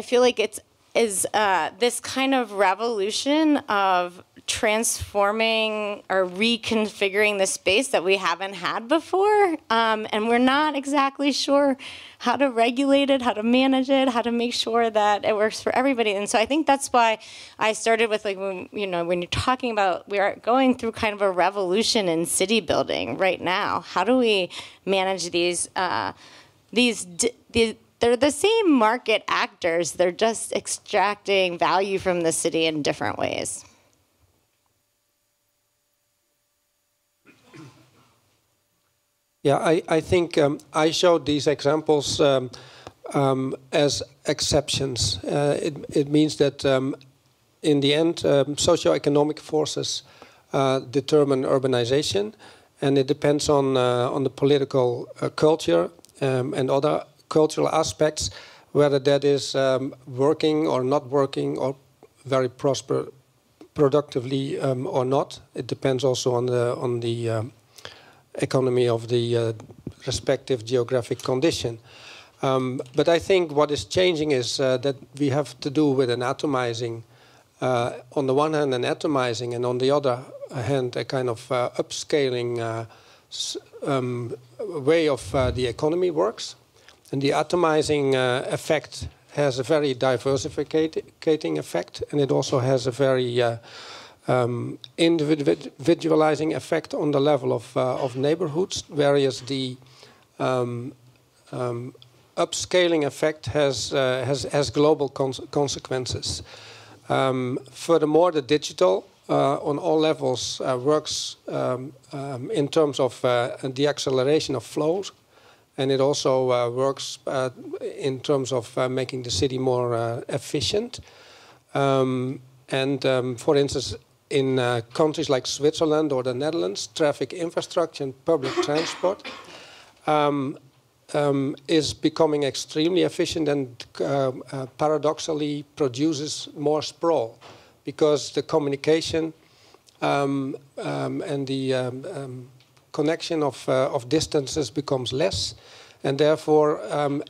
feel like it's this kind of revolution of transforming or reconfiguring the space that we haven't had before, and we're not exactly sure how to regulate it, how to manage it, how to make sure that it works for everybody. And so I think that's why I started with, like, when you're talking about, we are going through kind of a revolution in city building right now. How do we manage these they're the same market actors, they're just extracting value from the city in different ways. Yeah, I think I showed these examples as exceptions. It means that in the end, socioeconomic forces determine urbanization, and it depends on the political culture and other cultural aspects, whether that is working or not working, or very productively or not. It depends also on the economy of the respective geographic condition. But I think what is changing is that we have to do with an atomizing, on the one hand an atomizing, and on the other hand a kind of upscaling way of the economy works. And the atomizing effect has a very diversificating effect, and it also has a very individualizing effect on the level of neighborhoods, whereas the upscaling effect has global consequences. Furthermore, the digital on all levels works in terms of the acceleration of flows, and it also works in terms of making the city more efficient. For instance, in countries like Switzerland or the Netherlands, traffic infrastructure and public transport is becoming extremely efficient, and paradoxically produces more sprawl, because the communication and the connection of distances becomes less, and therefore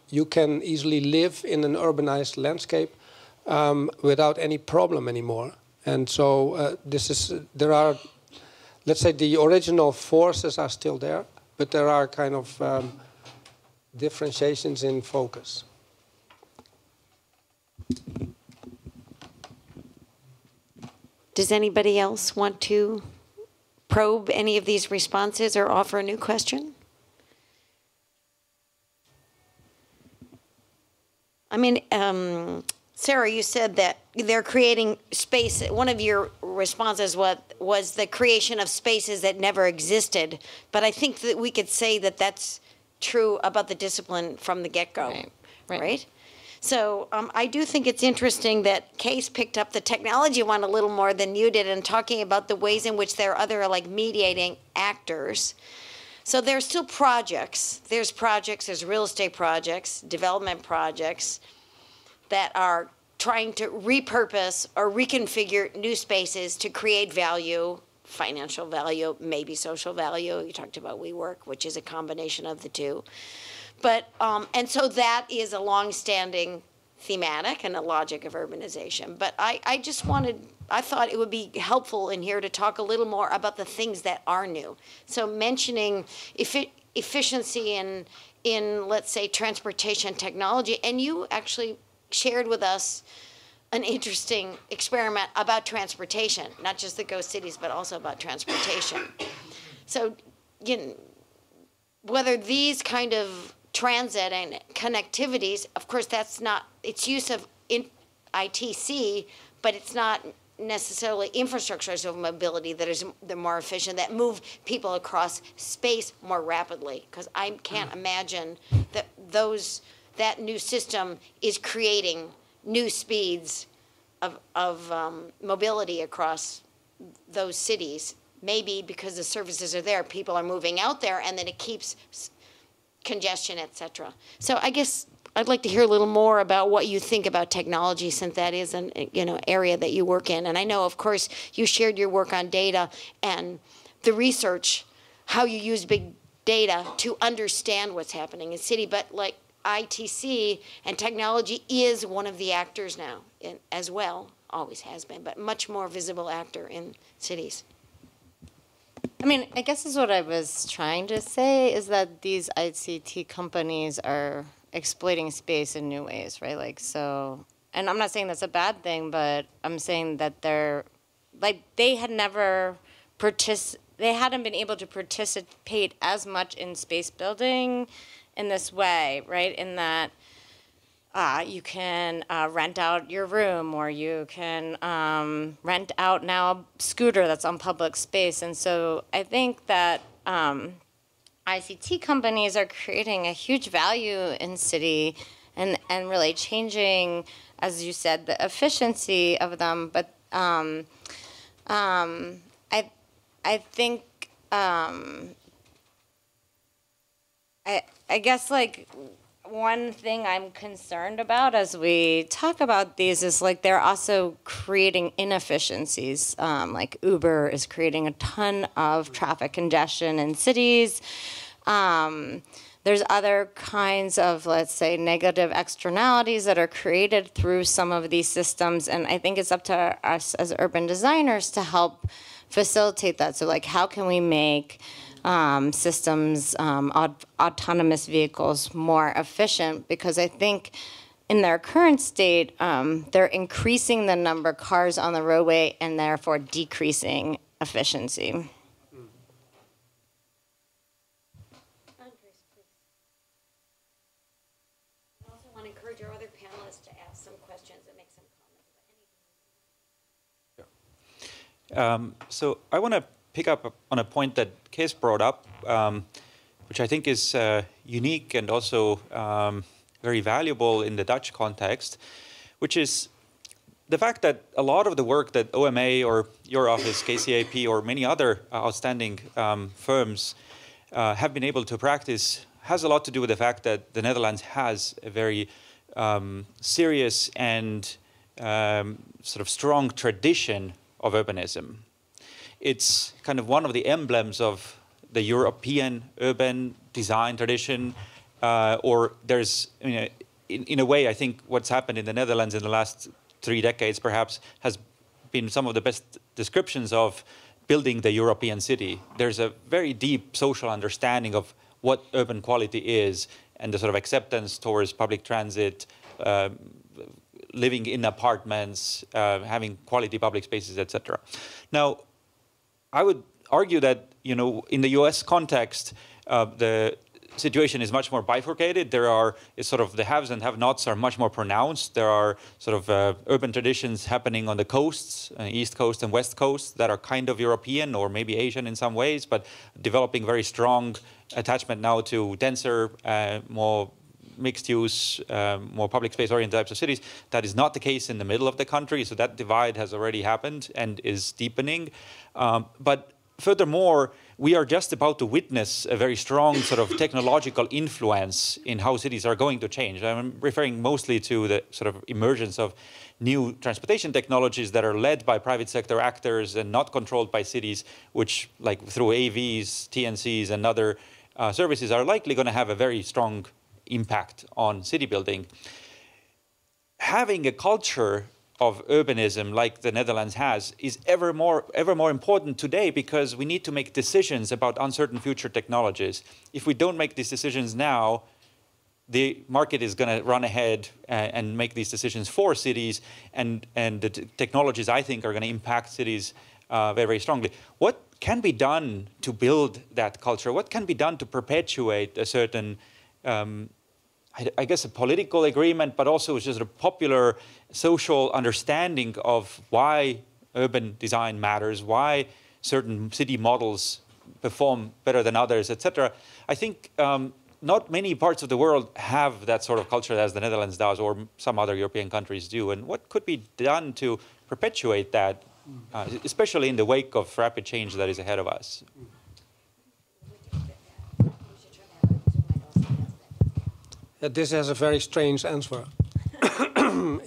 you can easily live in an urbanized landscape without any problem anymore. And so there are, let's say, the original forces are still there, but there are kind of differentiations in focus. Does anybody else want to probe any of these responses or offer a new question? I mean, Sarah, you said that they're creating space. One of your responses was the creation of spaces that never existed. But I think that we could say that that's true about the discipline from the get-go, right? So I do think it's interesting that Kees picked up the technology one a little more than you did, in talking about the ways in which there are other, like, mediating actors. So there's still projects. There's real estate projects, development projects that are trying to repurpose or reconfigure new spaces to create value, financial value, maybe social value. You talked about WeWork, which is a combination of the two. But, and so that is a long-standing thematic and a logic of urbanization. But I thought it would be helpful in here to talk a little more about the things that are new. So mentioning efficiency in, let's say, transportation technology. And you actually shared with us an interesting experiment about transportation, not just the ghost cities, but also about transportation. So, you know, whether these kind of transit and connectivities, of course, that's not, it's use of ITC, but it's not necessarily infrastructures of mobility that is the more efficient, that move people across space more rapidly. Because I can't imagine that that new system is creating new speeds of mobility across those cities. Maybe because the services are there, people are moving out there, and then it keeps congestion, et cetera. So I guess I'd like to hear a little more about what you think about technology, since that is an area that you work in. And I know, of course, you shared your work on data and the research, how you use big data to understand what's happening in city. But like ITC and technology is one of the actors now as well, always has been, but much more visible actor in cities. I mean, I guess is what I was trying to say is that these ICT companies are exploiting space in new ways, right? Like, so, and I'm not saying that's a bad thing, but I'm saying that they're, like, they hadn't been able to participate as much in space building in this way, right? In that you can rent out your room, or you can rent out now a scooter that's on public space. And so I think that ICT companies are creating a huge value in city and really changing, as you said, the efficiency of them. But I think I guess like one thing I'm concerned about as we talk about these is like they're also creating inefficiencies. Like Uber is creating a ton of traffic congestion in cities. There's other kinds of, let's say, negative externalities that are created through some of these systems. And I think it's up to us as urban designers to help facilitate that. So like, how can we make systems, autonomous vehicles more efficient? Because I think in their current state, they're increasing the number of cars on the roadway and therefore decreasing efficiency. I also want to encourage our other panelists to ask some questions and make some comments. So I want to pick up on a point that Kees brought up, which I think is unique and also very valuable in the Dutch context, which is the fact that a lot of the work that OMA or your office, KCAP, or many other outstanding firms have been able to practice has a lot to do with the fact that the Netherlands has a very serious and sort of strong tradition of urbanism. It's kind of one of the emblems of the European urban design tradition, or there's, in a way, I think what's happened in the Netherlands in the last 3 decades perhaps has been some of the best descriptions of building the European city. There's a very deep social understanding of what urban quality is and the sort of acceptance towards public transit, living in apartments, having quality public spaces, etc. Now, I would argue that, in the US context, the situation is much more bifurcated. There are sort of the haves and have-nots are much more pronounced. There are sort of urban traditions happening on the coasts, East Coast and West Coast, that are kind of European or maybe Asian in some ways, but developing very strong attachment now to denser, more mixed use, more public space oriented types of cities. That is not the case in the middle of the country, so that divide has already happened and is deepening. But furthermore, we are just about to witness a very strong sort of technological influence in how cities are going to change. I'm referring mostly to the sort of emergence of new transportation technologies that are led by private sector actors and not controlled by cities, which, like through AVs, TNCs, and other services, are likely going to have a very strong impact on city building. Having a culture of urbanism like the Netherlands has is ever more important today, because we need to make decisions about uncertain future technologies. If we don't make these decisions now, the market is going to run ahead and make these decisions for cities, and the technologies, I think, are going to impact cities very, very strongly. What can be done to build that culture? What can be done to perpetuate a certain, I guess, a political agreement, but also just a popular social understanding of why urban design matters, why certain city models perform better than others, etc. I think not many parts of the world have that sort of culture as the Netherlands does, or some other European countries do. And what could be done to perpetuate that, especially in the wake of rapid change that is ahead of us? This has a very strange answer.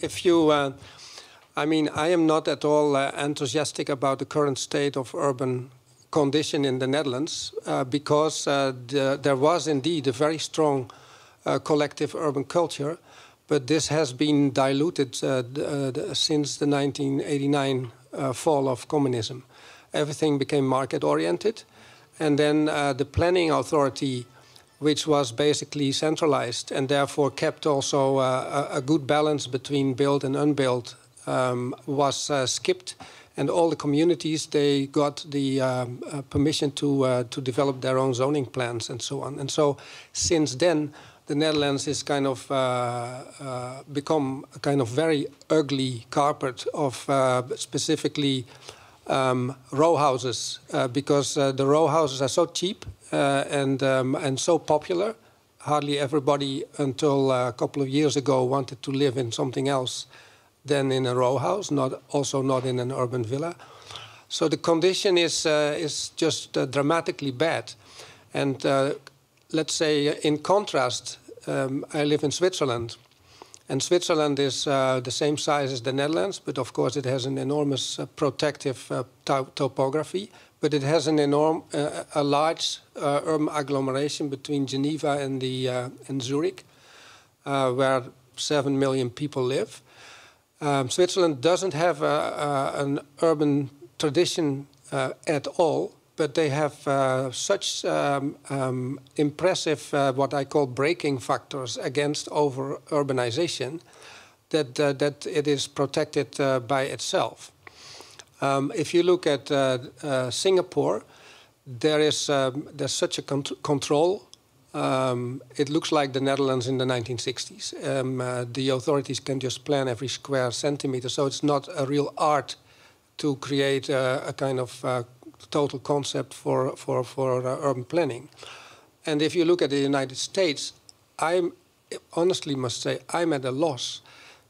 If you, I mean, I am not at all enthusiastic about the current state of urban condition in the Netherlands because there was indeed a very strong collective urban culture, but this has been diluted since the 1989 fall of communism. Everything became market-oriented, and then the planning authority, which was basically centralized and therefore kept also a good balance between built and unbuilt, was skipped. And all the communities, they got the permission to develop their own zoning plans and so on. And so since then, the Netherlands is kind of become a kind of very ugly carpet of specifically row houses, because the row houses are so cheap and so popular. Hardly everybody until a couple of years ago wanted to live in something else than in a row house, also not in an urban villa. So the condition is just dramatically bad. And let's say in contrast, I live in Switzerland. And Switzerland is the same size as the Netherlands, but of course it has an enormous protective topography. But it has a large urban agglomeration between Geneva and Zurich, where 7 million people live. Switzerland doesn't have an urban tradition at all, but they have such impressive, what I call braking factors against over-urbanization, that it is protected by itself. If you look at Singapore, there's such a control. It looks like the Netherlands in the 1960s. The authorities can just plan every square centimeter, so it's not a real art to create a kind of total concept for urban planning. And if you look at the United States, I honestly must say I'm at a loss,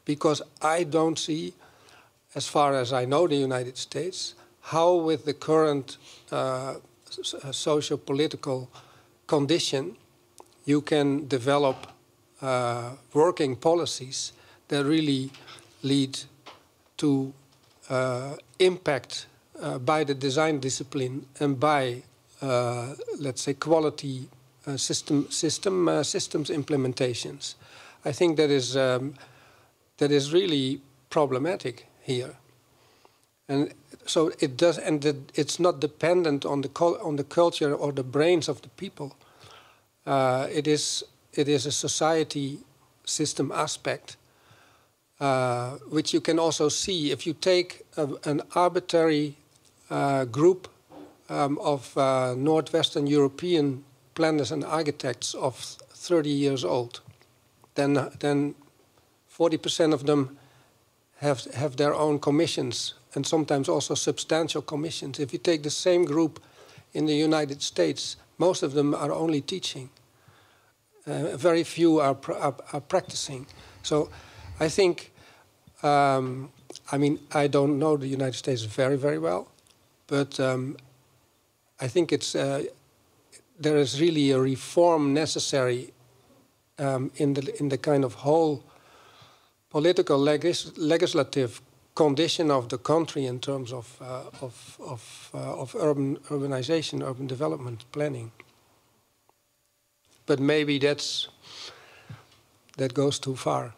because I don't see, as far as I know the United States, how with the current socio-political condition you can develop working policies that really lead to impact by the design discipline and by, let's say, quality systems implementations. I think that is really problematic here, and so it does, and it's not dependent on the culture or the brains of the people. It is a society system aspect, which you can also see if you take an arbitrary group of Northwestern European planners and architects of 30 years old. Then 40% of them have their own commissions, and sometimes also substantial commissions. If you take the same group in the United States, most of them are only teaching. Very few are practicing. So I think, I mean, I don't know the United States very, very well, but I think there is really a reform necessary in the kind of whole political legislative condition of the country in terms of urbanization, urban development planning. But maybe that goes too far.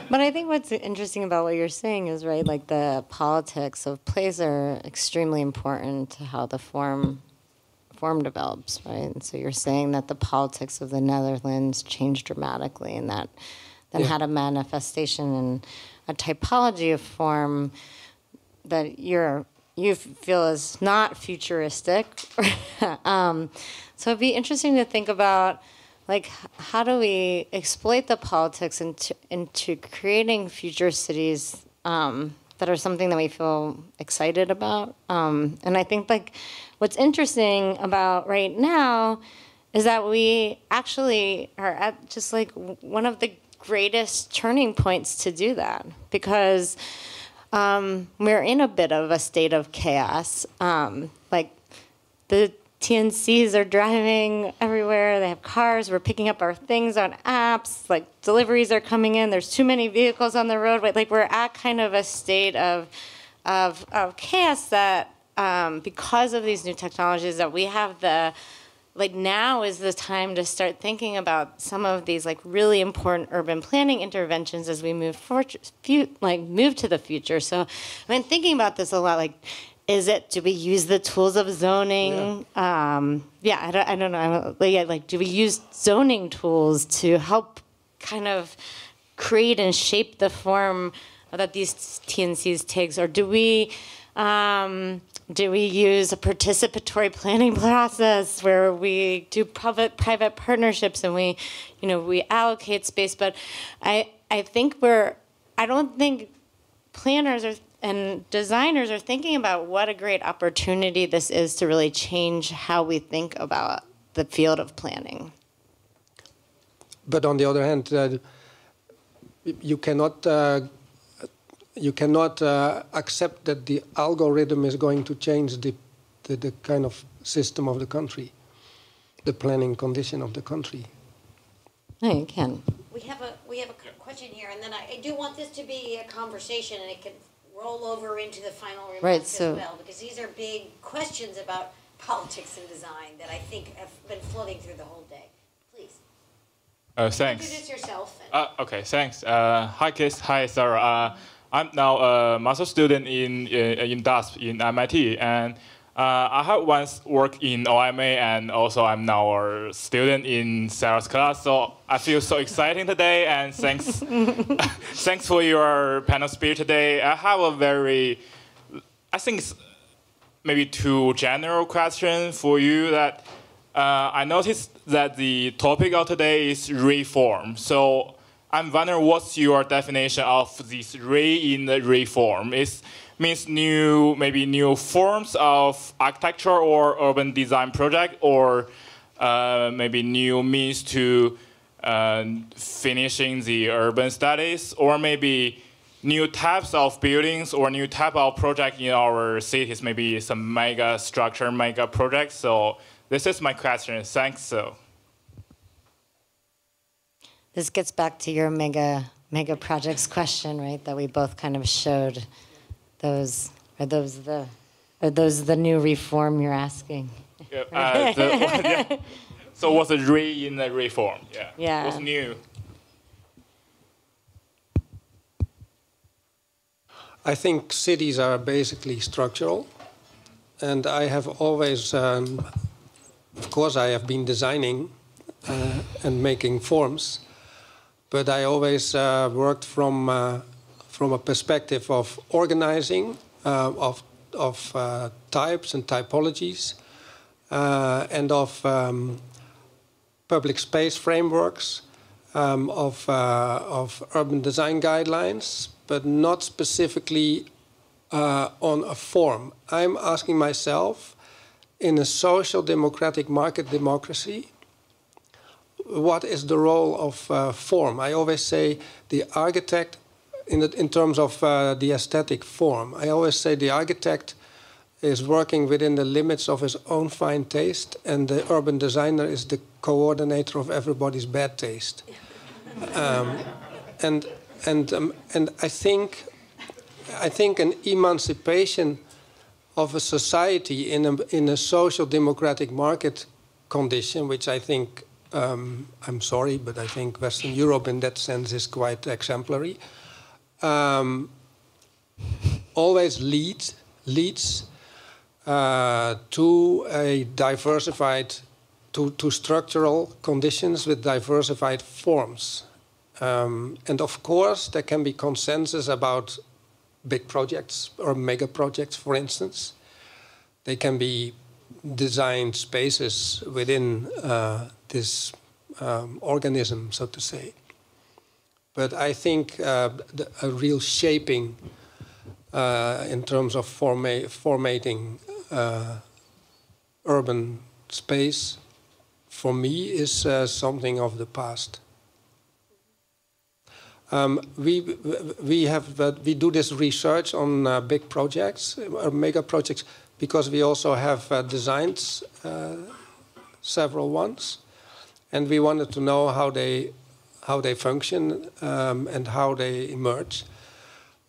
But I think what's interesting about what you're saying is, right, like the politics of place are extremely important to how the form reform develops, right? And so you're saying that the politics of the Netherlands changed dramatically, and that then had a manifestation in a typology of form that you feel is not futuristic. So it'd be interesting to think about, like, how do we exploit the politics into creating future cities that are something that we feel excited about. And I think, like, what's interesting about right now is that we actually are at just, like, one of the greatest turning points to do that, because we're in a bit of a state of chaos. Like, the TNCs are driving everywhere. They have cars. We're picking up our things on apps. Like, deliveries are coming in. There's too many vehicles on the roadway. Like, we're at kind of a state of chaos that, because of these new technologies, that we have the, like, now is the time to start thinking about some of these, like, really important urban planning interventions as we move move to the future. So I've been thinking about this a lot. Like, do we use the tools of zoning? I don't know. Like, do we use zoning tools to help kind of create and shape the form that these TNCs takes, or do we use a participatory planning process where we do private partnerships and we allocate space? But I don't think planners and designers are thinking about what a great opportunity this is to really change how we think about the field of planning. But on the other hand, you cannot accept that the algorithm is going to change the kind of system of the country, the planning condition of the country. No, you can. We have a question here, and then I do want this to be a conversation, and it can roll over into the final remarks as well, because these are big questions about politics and design that I think have been floating through the whole day. Please. Thanks. Introduce yourself. Okay, thanks. Hi, Kees. Hi, Sarah. I'm now a master student in DASP in MIT, and I have once worked in OMA, and also I'm now a student in Sarah's class. So I feel so exciting today, and thanks, thanks for your panel speech today. I have I think it's maybe two general questions for you. That I noticed that the topic of today is reform. So I'm wondering what's your definition of this in the reform? It means maybe new forms of architecture or urban design project, or maybe new means to finishing the urban studies, or maybe new types of buildings or new type of project in our cities, maybe some mega structure, mega projects. So this is my question. Thanks. So this gets back to your mega projects question, right? That we both kind of showed. Are those the new reform you're asking? Yeah, So what's the in the reform? Yeah. What's new? I think cities are basically structural, and I have always, of course, I have been designing and making forms, but I always worked from a perspective of organizing, of types and typologies, and of public space frameworks, of urban design guidelines, but not specifically on a form. I'm asking myself, in a social democratic market democracy, what is the role of form? I always say the architect, in terms of the aesthetic form, I always say the architect is working within the limits of his own fine taste, and the urban designer is the coordinator of everybody's bad taste. And I think an emancipation of a society in a social democratic market condition, which I think, I'm sorry, but I think Western Europe in that sense is quite exemplary, always leads to a diversified, to structural conditions with diversified forms. And of course, there can be consensus about big projects or mega projects, for instance. They can be designed spaces within this organism, so to say. But I think a real shaping in terms of formatting urban space, for me, is something of the past. We do this research on big projects, or mega projects, because we also have designed several ones, and we wanted to know how they function and how they emerge.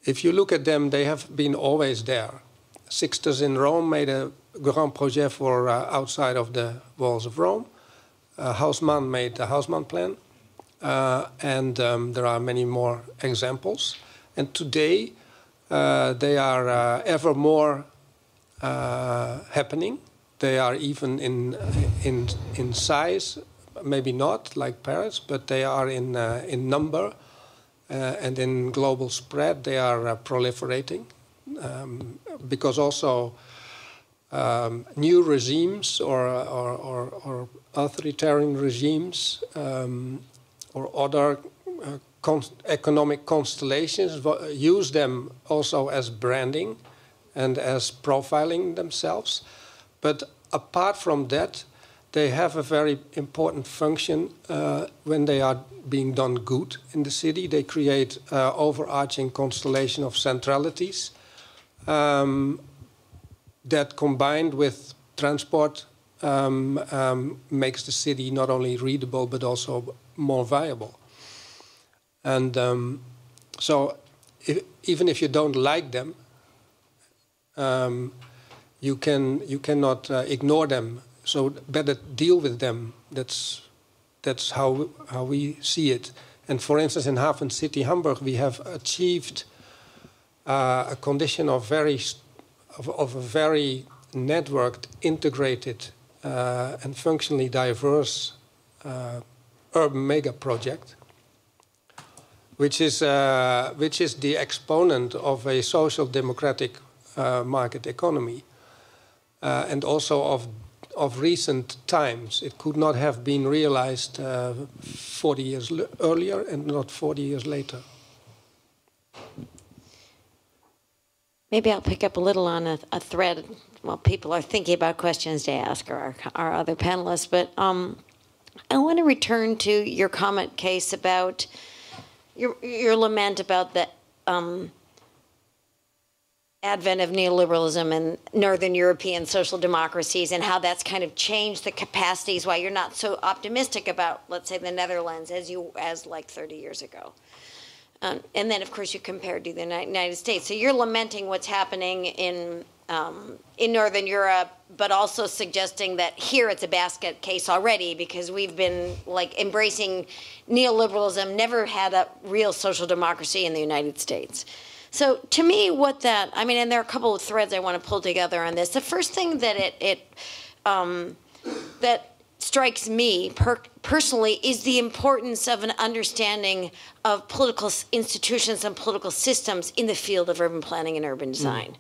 If you look at them, they have been always there. Sixtus in Rome made a grand projet for outside of the walls of Rome. Haussmann made the Haussmann plan. And there are many more examples. And today, they are ever more happening. They are even in size, maybe not like Paris, but they are in number and in global spread. They are proliferating because also new regimes or authoritarian regimes or other economic constellations use them also as branding and as profiling themselves. But apart from that, they have a very important function when they are being done good in the city. They create overarching constellation of centralities that, combined with transport, makes the city not only readable but also more viable. And so even if you don't like them, you cannot ignore them. So better deal with them. That's how we see it. And for instance, in Hafen City, Hamburg, we have achieved a condition of a very networked, integrated, and functionally diverse urban mega project, which is the exponent of a social democratic market economy, and also of recent times. It could not have been realized 40 years earlier and not 40 years later. Maybe I'll pick up a little on a thread while people are thinking about questions to ask our other panelists. But I want to return to your comment, Kees, about your lament about the advent of neoliberalism in Northern European social democracies and how that's kind of changed the capacities, why you're not so optimistic about, let's say, the Netherlands as like 30 years ago. And then, of course, you compared to the United States. So you're lamenting what's happening in Northern Europe, but also suggesting that here it's a basket case already because we've been like embracing neoliberalism, never had a real social democracy in the United States. So to me, and there are a couple of threads I want to pull together on this. The first thing that that strikes me personally is the importance of an understanding of political institutions and political systems in the field of urban planning and urban design.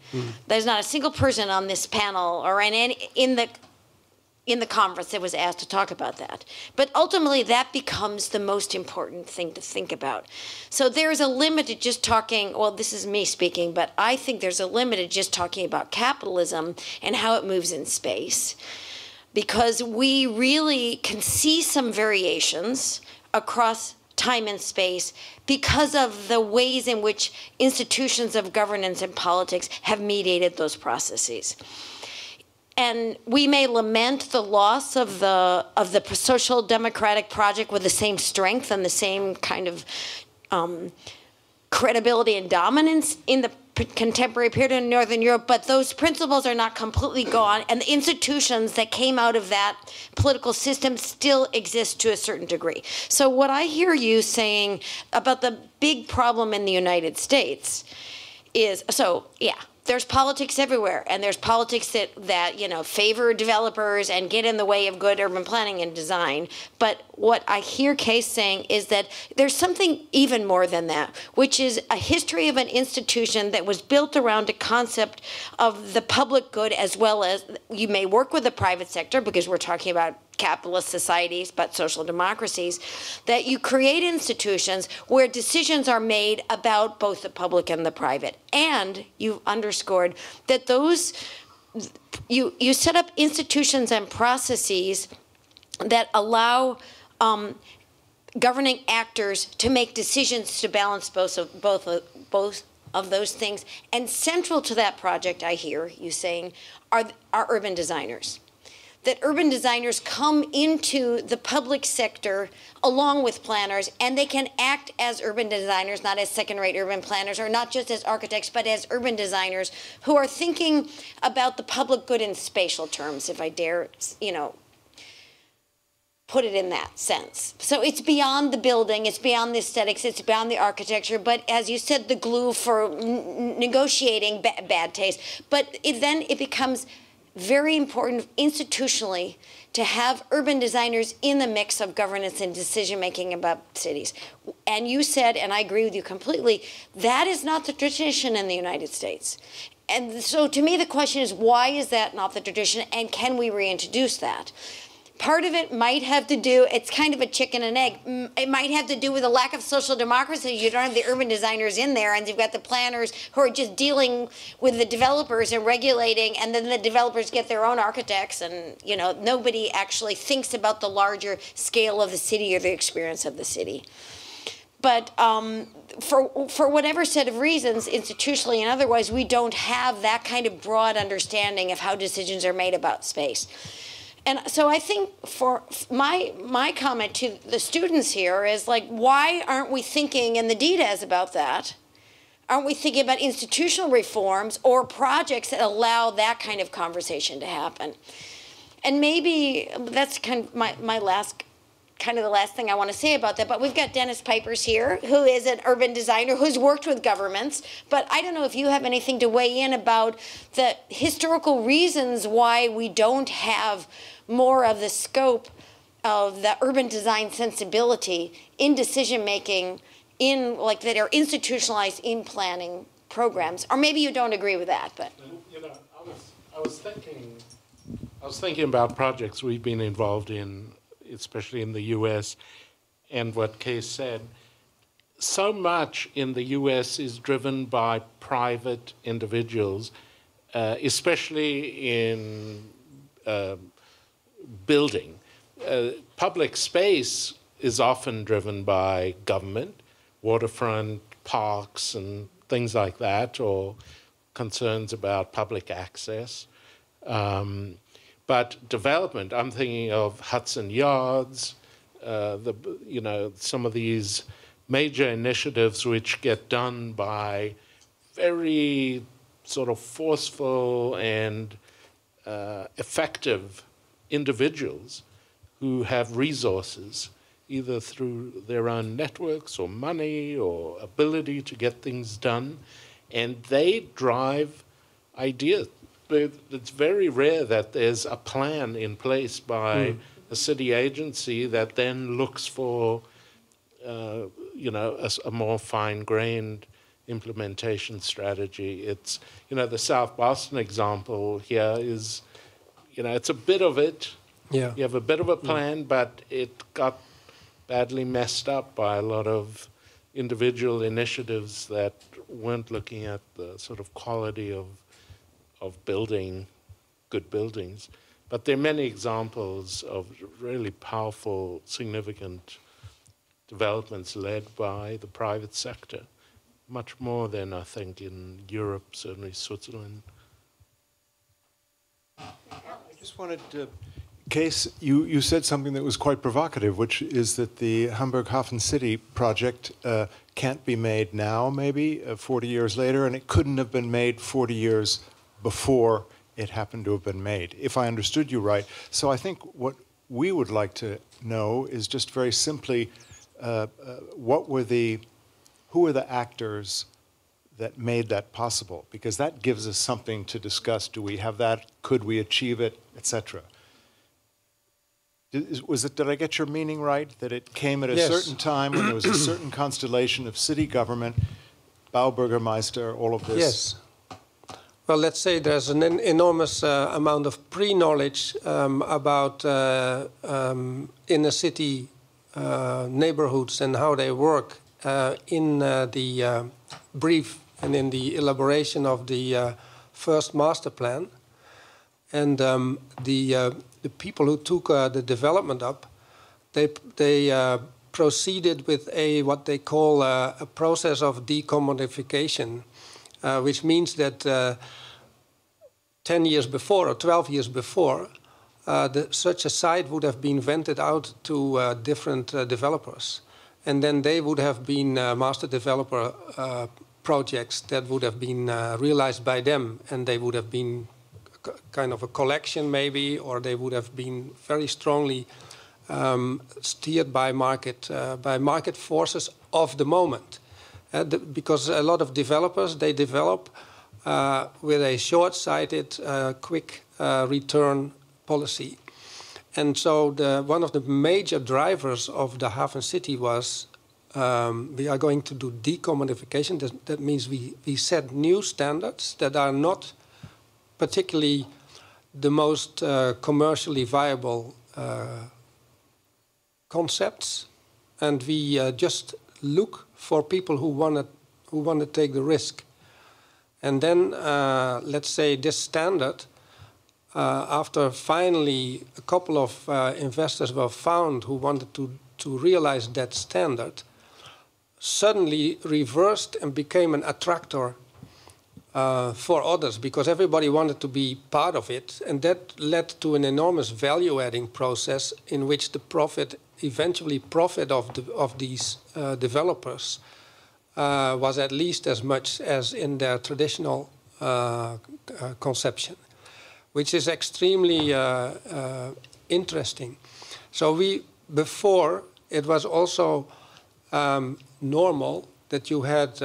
There's not a single person on this panel or in the conference that was asked to talk about that. But ultimately, that becomes the most important thing to think about. So there's a limit to just talking, well, this is me speaking, but I think there's a limit to just talking about capitalism and how it moves in space. Because we really can see some variations across time and space because of the ways in which institutions of governance and politics have mediated those processes. And we may lament the loss of the social democratic project with the same strength and the same kind of credibility and dominance in the contemporary period in Northern Europe, but those principles are not completely gone, and the institutions that came out of that political system still exist to a certain degree. So what I hear you saying about the big problem in the United States is, there's politics everywhere, and there's politics that you know, favor developers and get in the way of good urban planning and design. But what I hear Kees saying is that there's something even more than that, which is a history of an institution that was built around a concept of the public good, as well as you may work with the private sector, because we're talking about capitalist societies, but social democracies, that you create institutions where decisions are made about both the public and the private. And you've underscored that those, you set up institutions and processes that allow governing actors to make decisions to balance both of those things. And central to that project, I hear you saying, are urban designers. That urban designers come into the public sector along with planners, and they can act as urban designers, not as second-rate urban planners, or not just as architects, but as urban designers who are thinking about the public good in spatial terms, if I dare, you know, put it in that sense. So it's beyond the building, it's beyond the aesthetics, it's beyond the architecture, but as you said, the glue for negotiating bad taste. But then it becomes very important institutionally to have urban designers in the mix of governance and decision-making about cities. And you said, and I agree with you completely, that is not the tradition in the United States. And so to me, the question is, why is that not the tradition, and can we reintroduce that? Part of it might have to do, it's kind of a chicken and egg. It might have to do with a lack of social democracy. You don't have the urban designers in there, and you've got the planners who are just dealing with the developers and regulating, and then the developers get their own architects, and you know, nobody actually thinks about the larger scale of the city or the experience of the city. But for whatever set of reasons, institutionally and otherwise, we don't have that kind of broad understanding of how decisions are made about space. And so I think for my comment to the students here is like, why aren't we thinking in the DDAS about that? Aren't we thinking about institutional reforms or projects that allow that kind of conversation to happen? And maybe that's kind of my last, kind of the last thing I want to say about that, but we've got Dennis Pipers here, who is an urban designer who's worked with governments, but I don't know if you have anything to weigh in about the historical reasons why we don't have more of the scope of the urban design sensibility in decision-making, in like that are institutionalized in planning programs, or maybe you don't agree with that, but. You know, I was thinking about projects we've been involved in, especially in the U.S., and what Kees said. So much in the U.S. is driven by private individuals, especially in building. Public space is often driven by government, waterfront, parks, and things like that, or concerns about public access. But development, I'm thinking of Hudson Yards, you know, some of these major initiatives which get done by very sort of forceful and effective individuals who have resources, either through their own networks or money or ability to get things done, and they drive ideas. It's very rare that there's a plan in place by a city agency that then looks for, you know, a more fine-grained implementation strategy. It's, you know, the South Boston example here is, you know, it's a bit of it. Yeah. You have a bit of a plan, but it got badly messed up by a lot of individual initiatives that weren't looking at the sort of quality of building good buildings. But there are many examples of really powerful, significant developments led by the private sector, much more than I think in Europe, certainly Switzerland. I just wanted to, Kees, you said something that was quite provocative, which is that the Hamburg Hafen City project can't be made now, maybe 40 years later, and it couldn't have been made 40 years before it happened to have been made, if I understood you right. So I think what we would like to know is just very simply, who were the actors that made that possible? Because that gives us something to discuss. Do we have that? Could we achieve it, etc.? Did I get your meaning right? That it came at a certain time when there was a certain constellation of city government, Baubürgermeister, all of this? Yes. Well, let's say there's an enormous amount of pre-knowledge about inner city neighborhoods and how they work in the brief and in the elaboration of the first master plan. And the people who took the development up, they proceeded with what they call a process of decommodification, which means that 10 years before or 12 years before, such a site would have been rented out to different developers. And then they would have been master developer projects that would have been realized by them, and they would have been kind of a collection maybe, or they would have been very strongly steered by market forces of the moment. Because a lot of developers, they develop with a short-sighted, quick return policy. And so one of the major drivers of the Hafen City was we are going to do decommodification. That means we set new standards that are not particularly the most commercially viable concepts, and we just look for people who want to take the risk. And then, let's say this standard, after finally a couple of investors were found who wanted to realize that standard, suddenly reversed and became an attractor for others, because everybody wanted to be part of it, and that led to an enormous value-adding process in which the profit of these developers was at least as much as in their traditional conception, which is extremely interesting. So before it was also normal that you had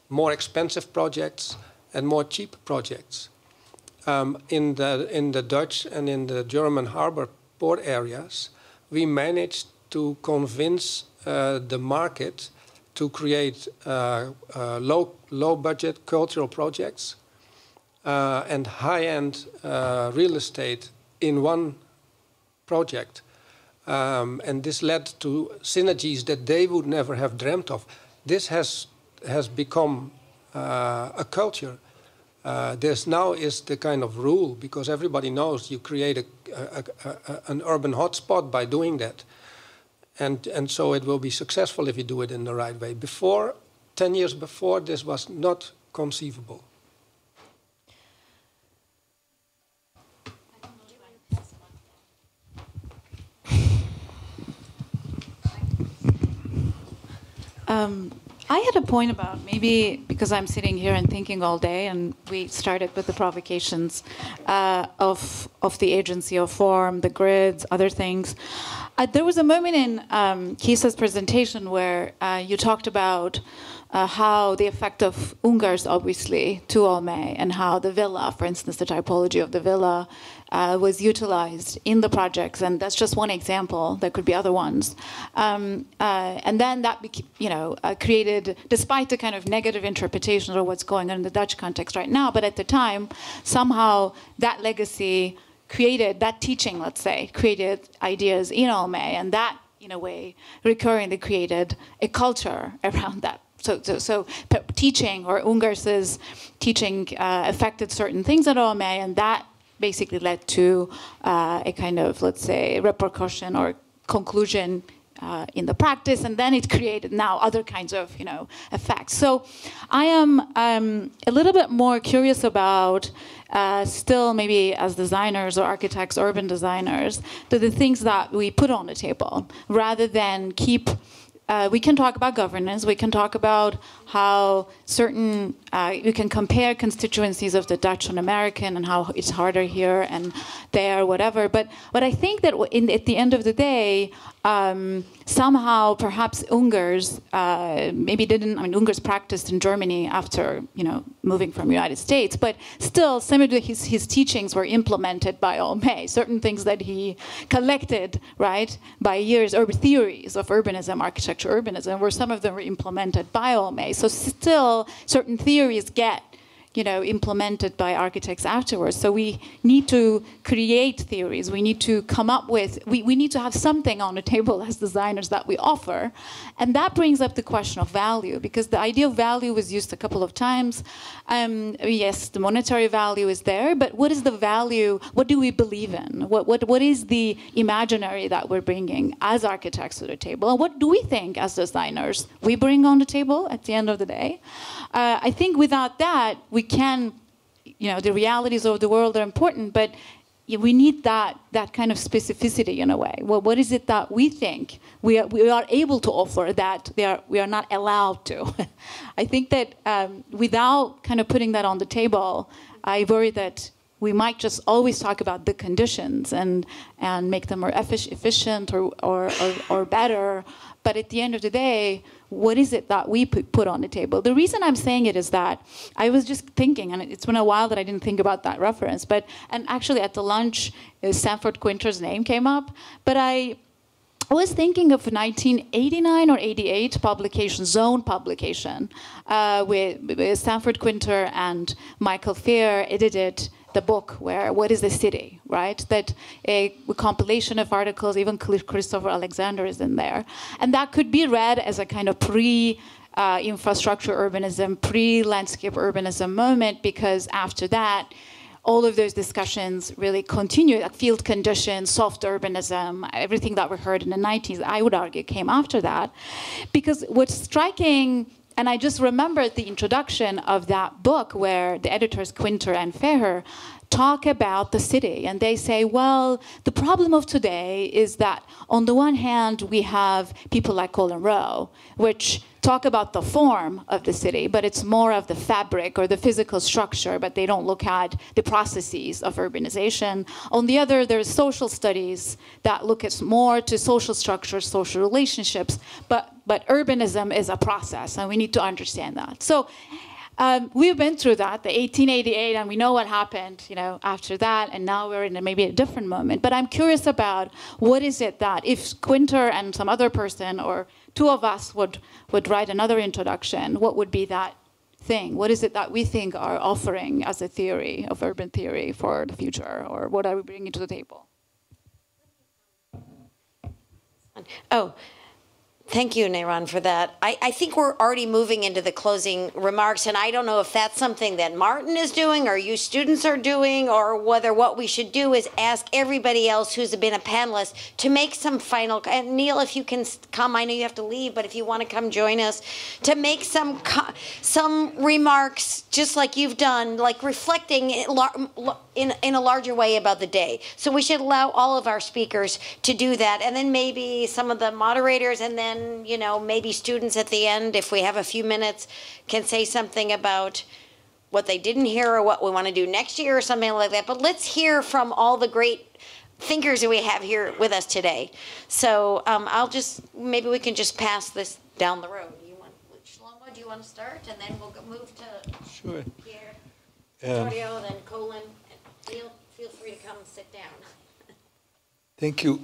more expensive projects and more cheap projects. In the Dutch and in the German harbor port areas, we managed to convince the market to create low budget cultural projects and high-end real estate in one project. And this led to synergies that they would never have dreamt of. This has become a culture. This now is the kind of rule, because everybody knows you create an urban hotspot by doing that. And so it will be successful if you do it in the right way. 10 years before, this was not conceivable. I had a point about, maybe because I'm sitting here and thinking all day, and we started with the provocations of the agency of form, the grids, other things. There was a moment in Kees's presentation where you talked about how the effect of Ungars, obviously, to Olme, and how the villa, for instance, the typology of the villa was utilized in the projects, and that's just one example. There could be other ones, and then that created, despite the kind of negative interpretation of what's going on in the Dutch context right now, but at the time, somehow that legacy created, that teaching, let's say, created ideas in Olme, and that, in a way, recurringly created a culture around that. So teaching, or Ungars's teaching, affected certain things at Olme, and that basically led to a kind of, let's say, repercussion or conclusion in the practice, and then it created now other kinds of, effects. So I am a little bit more curious about still, maybe as designers or architects, urban designers, the things that we put on the table, rather than keep. We can talk about governance. We can talk about how certain you can compare constituencies of the Dutch and American and how it's harder here and there, whatever. But I think that at the end of the day, somehow perhaps Ungars maybe didn't. I mean, Ungars practiced in Germany after moving from the United States, but still some of his teachings were implemented by Olmé. Certain things that he collected, right, by years, or theories of urbanism, architecture, urbanism, where some of them were implemented by Olmé. So still certain theories get implemented by architects afterwards. So we need to create theories. We need to come up with, we need to have something on the table as designers that we offer. And that brings up the question of value, because the idea of value was used a couple of times. Yes, the monetary value is there, but what is the value? What do we believe in? What is the imaginary that we're bringing as architects to the table? And what do we think as designers we bring on the table at the end of the day? I think without that, we can, the realities of the world are important, but we need that kind of specificity in a way. Well, what is it that we think we are able to offer that we are not allowed to? I think that without kind of putting that on the table, I worry that we might just always talk about the conditions and make them more efficient or better. But at the end of the day, what is it that we put on the table? The reason I'm saying it is that I was just thinking, and it's been a while that I didn't think about that reference, and actually at the lunch, Sanford Quinter's name came up, but I was thinking of 1989 or 88 publication, Zone publication, with Sanford Quinter and Michael Fair edited the book where What is the City, right? That a compilation of articles, even Christopher Alexander is in there. And that could be read as a kind of pre-infrastructure urbanism, pre-landscape urbanism moment, because after that, all of those discussions really continue, like field conditions, soft urbanism, everything that we heard in the 90s, I would argue, came after that. Because what's striking, and I just remembered the introduction of that book where the editors Quinter and Feher talk about the city. And they say, well, the problem of today is that on the one hand, we have people like Colin Rowe, which talk about the form of the city, but it's more of the fabric or the physical structure, but they don't look at the processes of urbanization. On the other, there's social studies that look at more to social structures, social relationships, but urbanism is a process, and we need to understand that. So we've been through that, the 1888, and we know what happened, after that, and now we're in maybe a different moment. But I'm curious about what is it that if Quinter and some other person or two of us would write another introduction, what would be that thing? What is it that we think are offering as a theory of urban theory for the future, or what are we bringing to the table? Oh, thank you, Neyran, for that. I think we're already moving into the closing remarks, and I don't know if that's something that Martin is doing or you students are doing, or whether what we should do is ask everybody else who's been a panelist to make some final, and Neil, if you can come, I know you have to leave, but if you want to come join us, to make some remarks, just like you've done, like reflecting in a larger way about the day. So we should allow all of our speakers to do that, and then maybe some of the moderators, and then maybe students at the end, if we have a few minutes, can say something about what they didn't hear or what we want to do next year or something like that. But let's hear from all the great thinkers that we have here with us today. So maybe we can just pass this down the road. Shlomo, do you want to start? And then we'll move to Pierre, Vittorio, then Colin. And feel free to come and sit down. Thank you.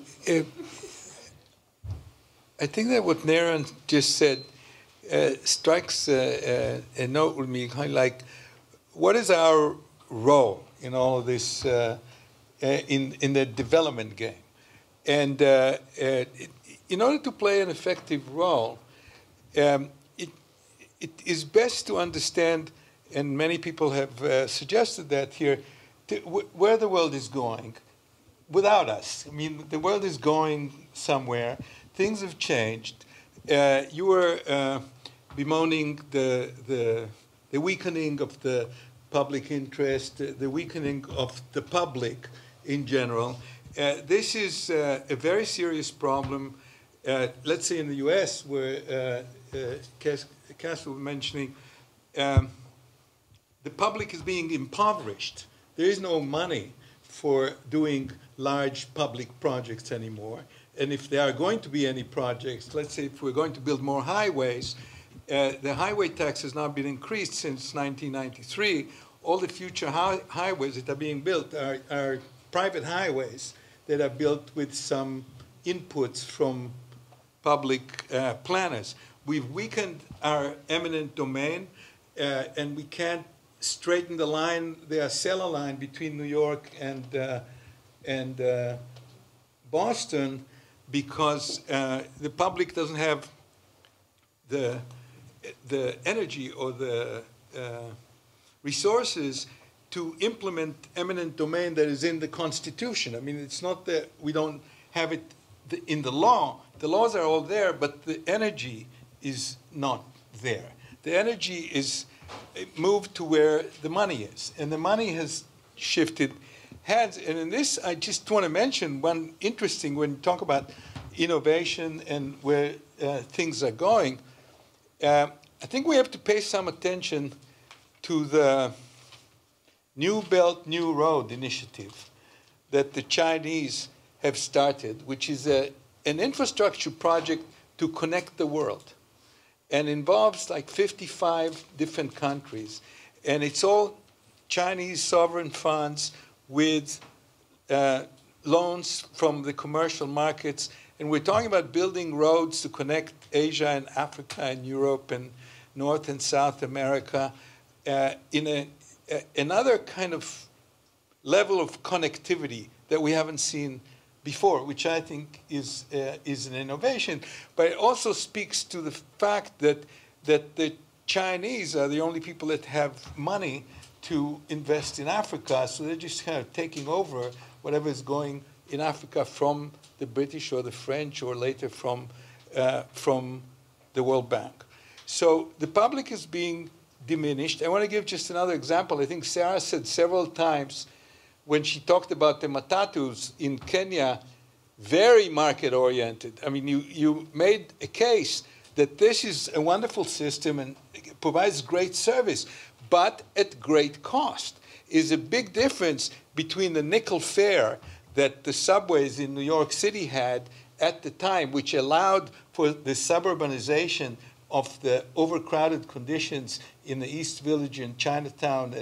I think that what Neyran just said strikes a note with me, kind of like, what is our role in all of this, in the development game? And in order to play an effective role, it is best to understand, and many people have suggested that here, where the world is going without us. I mean, the world is going somewhere. Things have changed. You were bemoaning the weakening of the public interest, the weakening of the public in general. This is a very serious problem. Let's say in the U.S., where Kees was mentioning, the public is being impoverished. There is no money for doing large public projects anymore. And if there are going to be any projects, let's say if we're going to build more highways, the highway tax has not been increased since 1993. All the future highways that are being built are private highways that are built with some inputs from public planners. We've weakened our eminent domain, and we can't straighten the line, the cellar line between New York and Boston, because the public doesn't have the energy or the resources to implement eminent domain that is in the Constitution. I mean, it's not that we don't have it in the law. The laws are all there, but the energy is not there. The energy is moved to where the money is, and the money has shifted hands. And in this, I just want to mention one interesting, when you talk about innovation and where things are going, I think we have to pay some attention to the New Belt, New Road initiative that the Chinese have started, which is an infrastructure project to connect the world, and involves like 55 different countries. And it's all Chinese sovereign funds with loans from the commercial markets. And we're talking about building roads to connect Asia and Africa and Europe and North and South America in another kind of level of connectivity that we haven't seen before, which I think is an innovation. But it also speaks to the fact that the Chinese are the only people that have money to invest in Africa, so they're just kind of taking over whatever is going in Africa from the British or the French or later from the World Bank. So the public is being diminished. I want to give just another example. I think Sarah said several times when she talked about the matatus in Kenya, very market-oriented. I mean, you made a case that this is a wonderful system and provides great service, but at great cost. Is a big difference between the nickel fare that the subways in New York City had at the time, which allowed for the suburbanization of the overcrowded conditions in the East Village in Chinatown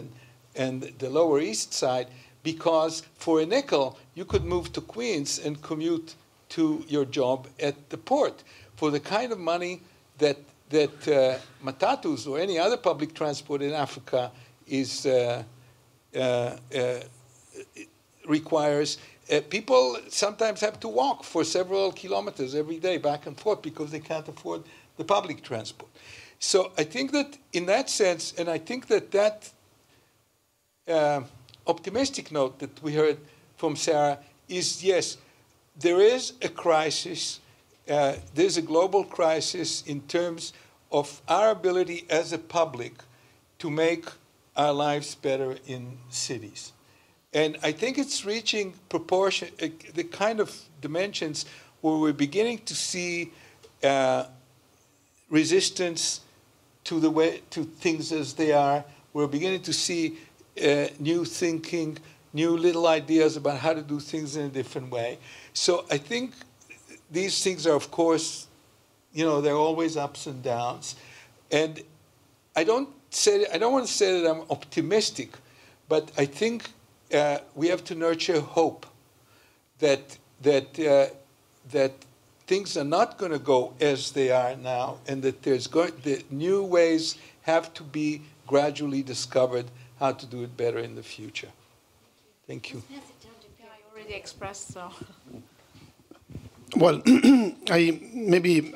and the Lower East Side, because for a nickel, you could move to Queens and commute to your job at the port. For the kind of money that matatus or any other public transport in Africa is requires, people sometimes have to walk for several kilometers every day back and forth because they can't afford the public transport. So I think that in that sense, and I think that optimistic note that we heard from Sarah is, yes, there is a crisis. There's a global crisis in terms of our ability as a public to make our lives better in cities. And I think it's reaching proportion, the kind of dimensions where we're beginning to see resistance to things as they are. We're beginning to see new thinking, new little ideas about how to do things in a different way. So I think these things are, of course, they're always ups and downs. And I don't want to say that I'm optimistic, but I think we have to nurture hope that things are not going to go as they are now, and that the new ways have to be gradually discovered how to do it better in the future. Thank you. Yeah, I already expressed, so. Well, I maybe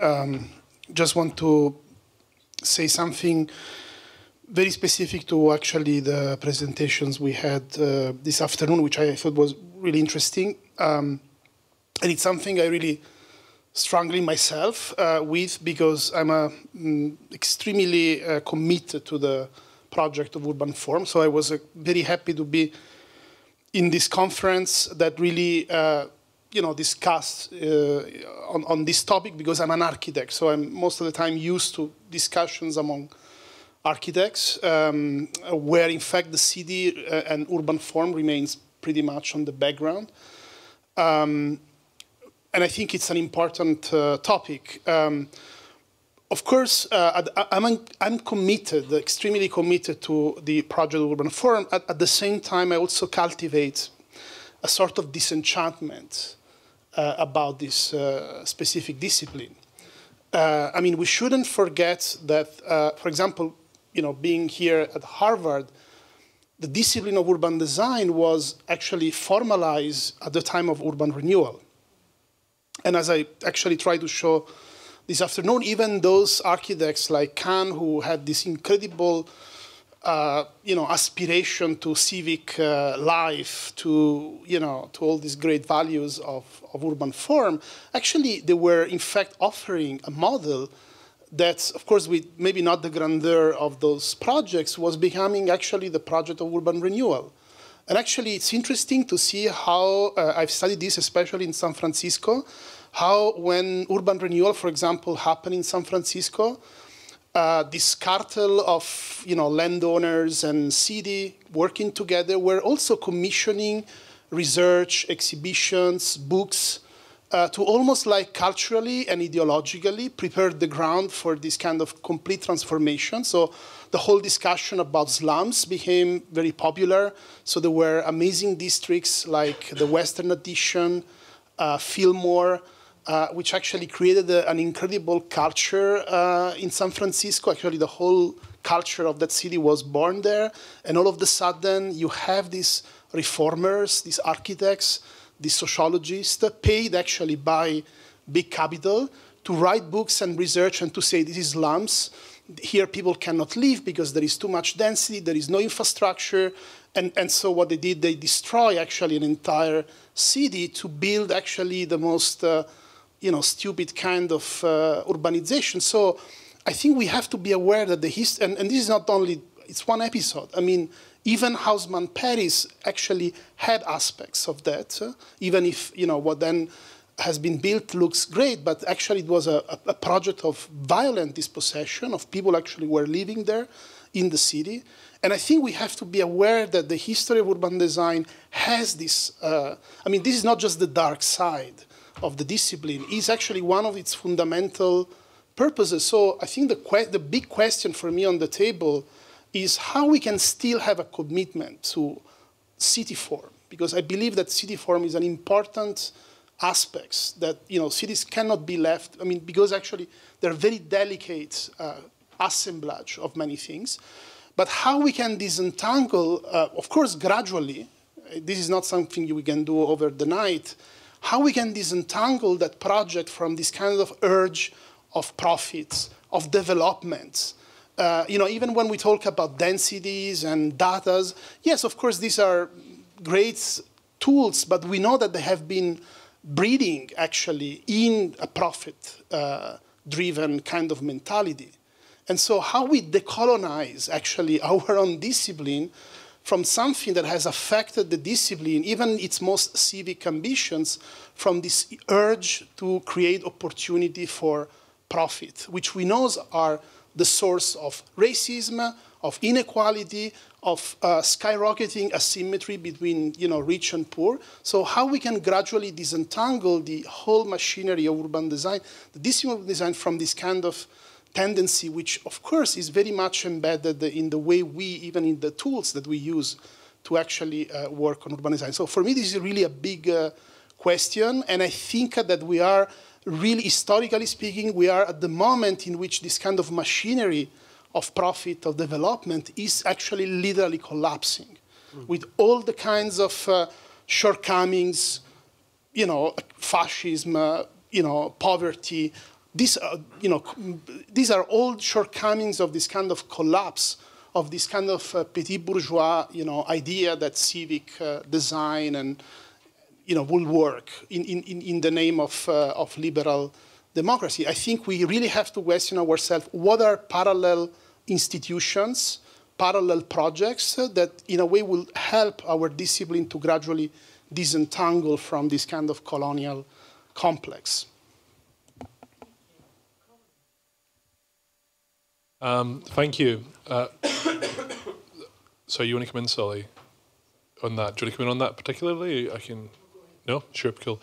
just want to say something very specific to actually the presentations we had this afternoon, which I thought was really interesting. And it's something I really strongly myself with, because I'm extremely committed to the project of Urban Forum. So I was very happy to be in this conference that really discussed on this topic, because I'm an architect. So I'm most of the time used to discussions among architects, where in fact the city and urban form remains pretty much on the background. And I think it's an important topic. Of course, I'm committed, extremely committed to the project of urban form. At the same time, I also cultivate a sort of disenchantment about this specific discipline. I mean, we shouldn't forget that, for example, being here at Harvard, the discipline of urban design was actually formalized at the time of urban renewal. And as I actually try to show this afternoon, even those architects like Kahn, who had this incredible aspiration to civic life, to all these great values of urban form, actually they were in fact offering a model that, of course, with maybe not the grandeur of those projects, was becoming actually the project of urban renewal. And actually, it's interesting to see how, I've studied this especially in San Francisco, how when urban renewal, for example, happened in San Francisco, this cartel of landowners and city working together were also commissioning research, exhibitions, books, to almost like culturally and ideologically prepare the ground for this kind of complete transformation. So the whole discussion about slums became very popular. So there were amazing districts like the Western Addition, Fillmore, which actually created an incredible culture in San Francisco. Actually, the whole culture of that city was born there. And all of a sudden, you have these reformers, these architects, these sociologists, paid actually by big capital to write books and research and to say this is slums. Here people cannot live because there is too much density, there is no infrastructure. And so what they did, they destroy actually an entire city to build actually the most stupid kind of urbanization. So I think we have to be aware that the history, and this is not only, it's one episode. I mean, even Haussmann Paris actually had aspects of that, even if what then has been built looks great, but actually it was a project of violent dispossession of people actually were living there in the city. And I think we have to be aware that the history of urban design has this, this is not just the dark side of the discipline, it's actually one of its fundamental purposes. So I think the big question for me on the table is how we can still have a commitment to city form, because I believe that city form is an important aspect that cities cannot be left. I mean, because actually they're very delicate assemblage of many things. But how we can disentangle, of course, gradually. This is not something we can do over the night. How we can disentangle that project from this kind of urge of profits, of developments. Even when we talk about densities and datas, yes, of course, these are great tools, but we know that they have been breeding, actually, in a profit-driven kind of mentality. And so how we decolonize, actually, our own discipline from something that has affected the discipline, even its most civic ambitions, from this urge to create opportunity for profit, which we know are the source of racism, of inequality, of skyrocketing asymmetry between rich and poor. So how we can gradually disentangle the whole machinery of urban design, the discipline of design, from this kind of tendency, which of course is very much embedded in the way even in the tools that we use to actually work on urban design. So for me, this is really a big question, and I think that we are really, historically speaking, we are at the moment in which this kind of machinery of profit, of development, is actually literally collapsing with all the kinds of shortcomings, fascism, poverty. These are all shortcomings of this kind of collapse, of this kind of petit bourgeois, idea that civic design and will work in the name of liberal democracy. I think we really have to question ourselves, what are parallel institutions, parallel projects that in a way will help our discipline to gradually disentangle from this kind of colonial complex. Thank you. So you want to come in, Solly, on that? Do you want to come in on that particularly? I can. No, sure, cool.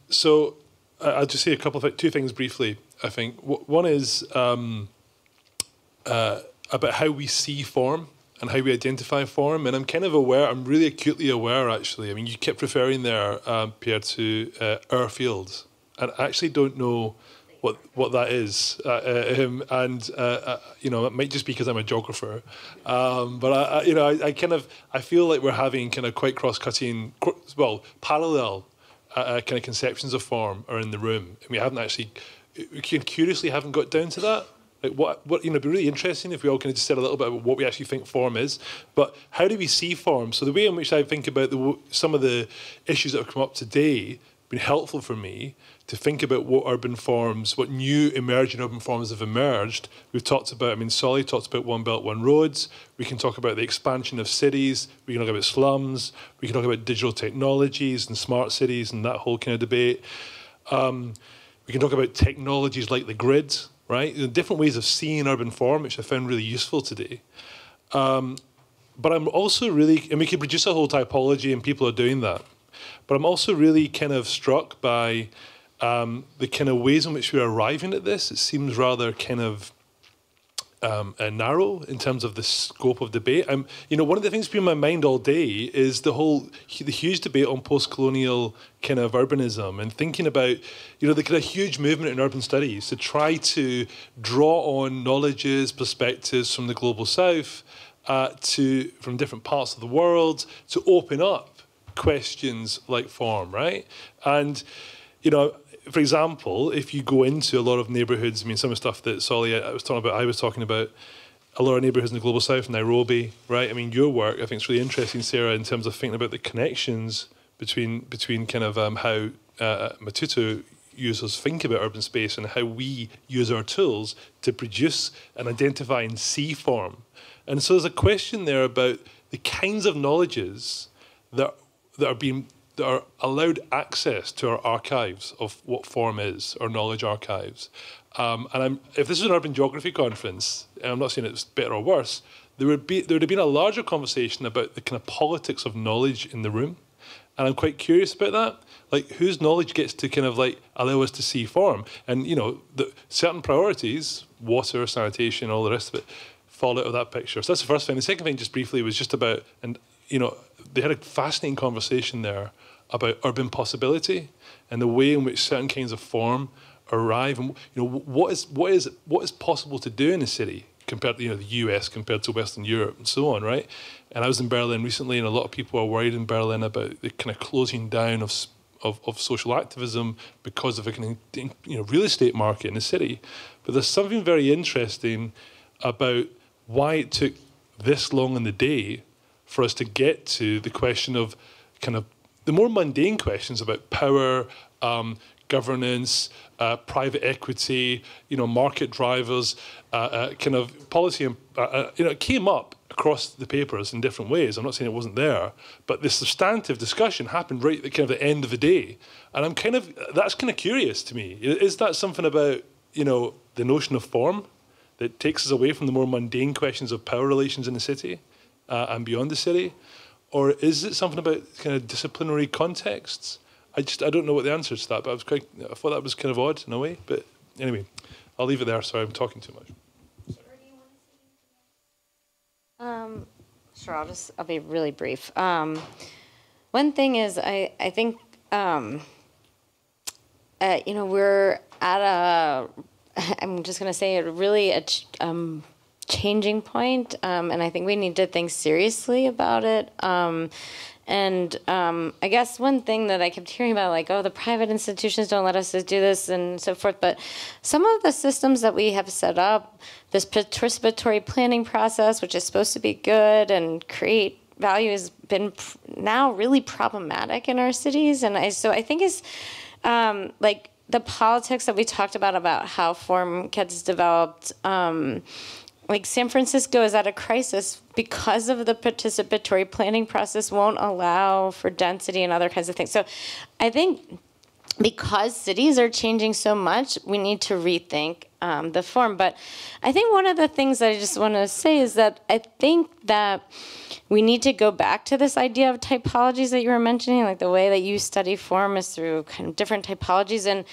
So I'll just say two things briefly. I think one is about how we see form and how we identify form, and I'm kind of aware. I'm really acutely aware, actually. I mean, you kept referring there, Pierre, to our fields, and I actually don't know what that is, you know, it might just be because I'm a geographer, but you know, I feel like we're having kind of quite cross-cutting, well, parallel kind of conceptions of form are in the room, and we curiously haven't got down to that. Like what you know, it'd be really interesting if we all kind of just said a little bit about what we actually think form is, but how do we see form? So the way in which I think about some of the issues that have come up today been helpful for me to think about what urban forms, what new emerging urban forms have emerged. We've talked about, I mean, Solly talked about One Belt, One Roads. We can talk about the expansion of cities. We can talk about slums. We can talk about digital technologies and smart cities and that whole kind of debate. We can talk about technologies like the grid, right? Different ways of seeing urban form, which I found really useful today. But I'm also really, and we can produce a whole typology, and people are doing that. But I'm also really kind of struck by the kind of ways in which we're arriving at this. It seems rather kind of narrow in terms of the scope of debate. You know, one of the things that's been in my mind all day is the huge debate on post-colonial kind of urbanism, and thinking about, you know, the kind of huge movement in urban studies to try to draw on knowledges, perspectives from the global south, from different parts of the world, to open up questions like form, right? And, you know, for example, if you go into a lot of neighbourhoods, I mean, some of the stuff that Solly I was talking about, a lot of neighbourhoods in the global south, Nairobi, right? I mean, your work, I think, is really interesting, Sarah, in terms of thinking about the connections between kind of how Matutu users think about urban space and how we use our tools to produce and identify and see form. And so there's a question there about the kinds of knowledges that are allowed access to our archives of what form is, our knowledge archives. If this is an urban geography conference, and I'm not saying it's better or worse, there would have been a larger conversation about the kind of politics of knowledge in the room. And I'm quite curious about that. Like, whose knowledge gets to kind of like allow us to see form? And, you know, certain priorities, water, sanitation, all the rest of it, fall out of that picture. So that's the first thing. The second thing, just briefly, was just about, and, you know, they had a fascinating conversation there about urban possibility and the way in which certain kinds of form arrive, and, you know, what is possible to do in a city compared to, you know, the US compared to Western Europe and so on, right? And I was in Berlin recently, and a lot of people are worried in Berlin about the kind of closing down of social activism because of a kind of, you know, real estate market in the city. But there's something very interesting about why it took this long in the day for us to get to the question of kind of the more mundane questions about power, governance, private equity, you know, market drivers, kind of policy, you know, it came up across the papers in different ways. I'm not saying it wasn't there, but the substantive discussion happened right at kind of the end of the day. And that's kind of curious to me. Is that something about, you know, the notion of form that takes us away from the more mundane questions of power relations in the city and beyond the city? Or is it something about kind of disciplinary contexts? I don't know what the answer is to that, but I thought that was kind of odd in a way. But anyway, I'll leave it there. Sorry, I'm talking too much. Sure, I'll be really brief. One thing is, I think, you know, we're at I'm just going to say a changing point, and I think we need to think seriously about it. I guess one thing that I kept hearing about, like, oh, the private institutions don't let us do this and so forth, but some of the systems that we have set up, this participatory planning process, which is supposed to be good and create value, has been now really problematic in our cities. And so I think is like the politics that we talked about how form gets developed. Like San Francisco is at a crisis because of the participatory planning process won't allow for density and other kinds of things. So I think because cities are changing so much, we need to rethink the form. But I think one of the things that I just want to say is that I think that we need to go back to this idea of typologies that you were mentioning, like the way that you study form is through kind of different typologies. And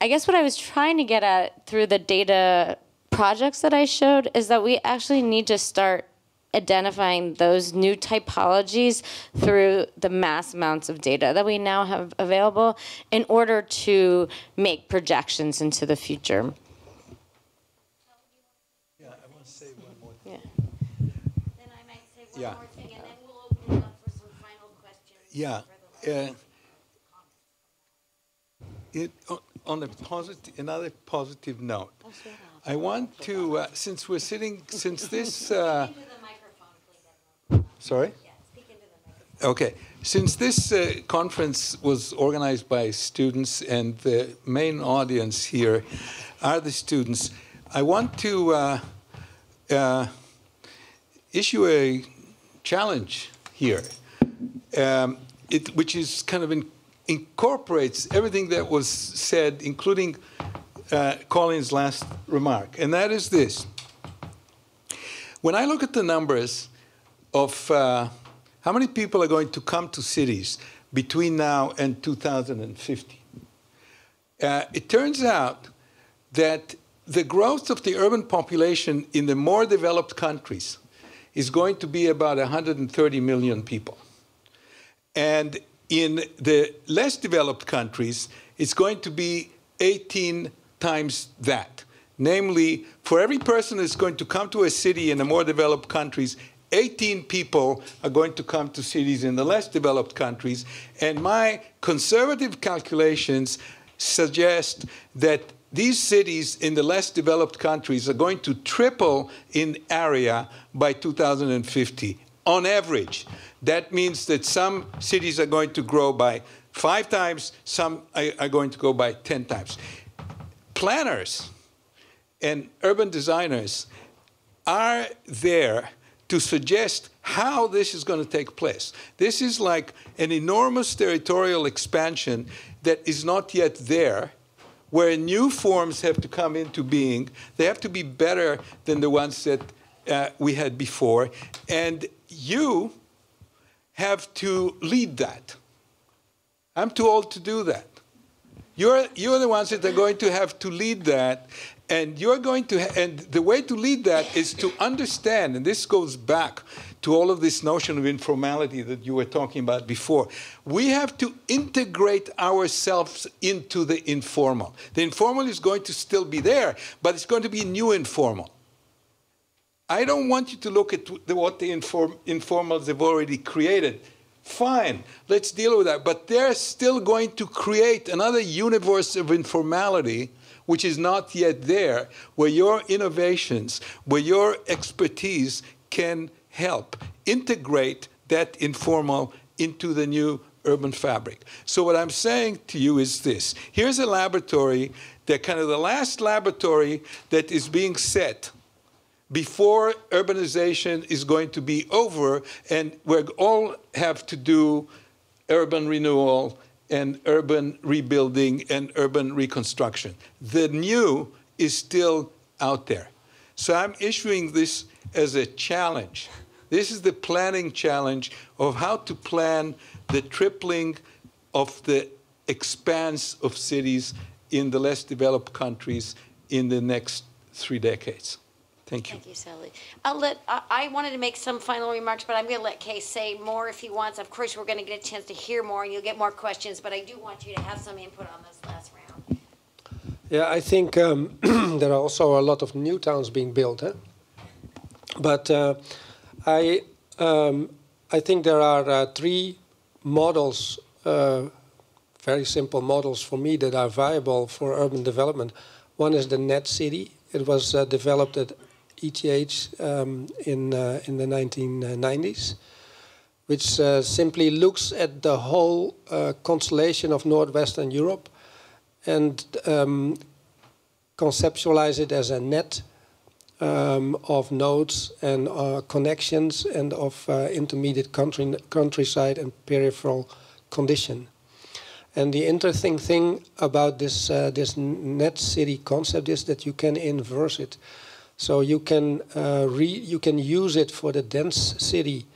I guess what I was trying to get at through the data projects that I showed is that we actually need to start identifying those new typologies through the mass amounts of data that we now have available in order to make projections into the future. Yeah, I want to say one more thing. Then I might say one more thing, and then we'll open it up for some final questions. Yeah. On a positive, another positive note, I want to, since we're sitting, since this. Sorry? Okay. Since this conference was organized by students and the main audience here are the students, I want to issue a challenge here, which is kind of incorporates everything that was said, including Colin's last remark, and that is this. When I look at the numbers of how many people are going to come to cities between now and 2050, it turns out that the growth of the urban population in the more developed countries is going to be about 130 million people. And in the less developed countries, it's going to be 18 times that. Namely, for every person that's going to come to a city in the more developed countries, 18 people are going to come to cities in the less developed countries. And my conservative calculations suggest that these cities in the less developed countries are going to triple in area by 2050, on average. That means that some cities are going to grow by 5 times, some are going to go by 10 times. Planners and urban designers are there to suggest how this is going to take place. This is like an enormous territorial expansion that is not yet there, where new forms have to come into being. They have to be better than the ones that we had before. And you have to lead that. I'm too old to do that. You're the ones that are going to have to lead that. And you're going to, and the way to lead that is to understand, and this goes back to all of this notion of informality that you were talking about before. We have to integrate ourselves into the informal. The informal is going to still be there, but it's going to be new informal. I don't want you to look at what the informals have already created. Fine, let's deal with that. But they're still going to create another universe of informality which is not yet there, where your innovations, where your expertise can help integrate that informal into the new urban fabric. So what I'm saying to you is this. Here's a laboratory, that kind of the last laboratory that is being set before urbanization is going to be over, and we all have to do urban renewal and urban rebuilding and urban reconstruction. The new is still out there. So I'm issuing this as a challenge. This is the planning challenge of how to plan the tripling of the expanse of cities in the less developed countries in the next 3 decades. Thank you. Thank you, Sally. I wanted to make some final remarks, but I'm going to let Kees say more if he wants. Of course, we're going to get a chance to hear more, and you'll get more questions, but I do want you to have some input on this last round. Yeah, I think there are also a lot of new towns being built. But I think there are 3 models, very simple models for me, that are viable for urban development. One is the net city. It was developed at ETH in the 1990s, which simply looks at the whole constellation of Northwestern Europe and conceptualize it as a net of nodes and connections and of intermediate countryside and peripheral condition. And the interesting thing about this net city concept is that you can inverse it. So you can use it for the dense city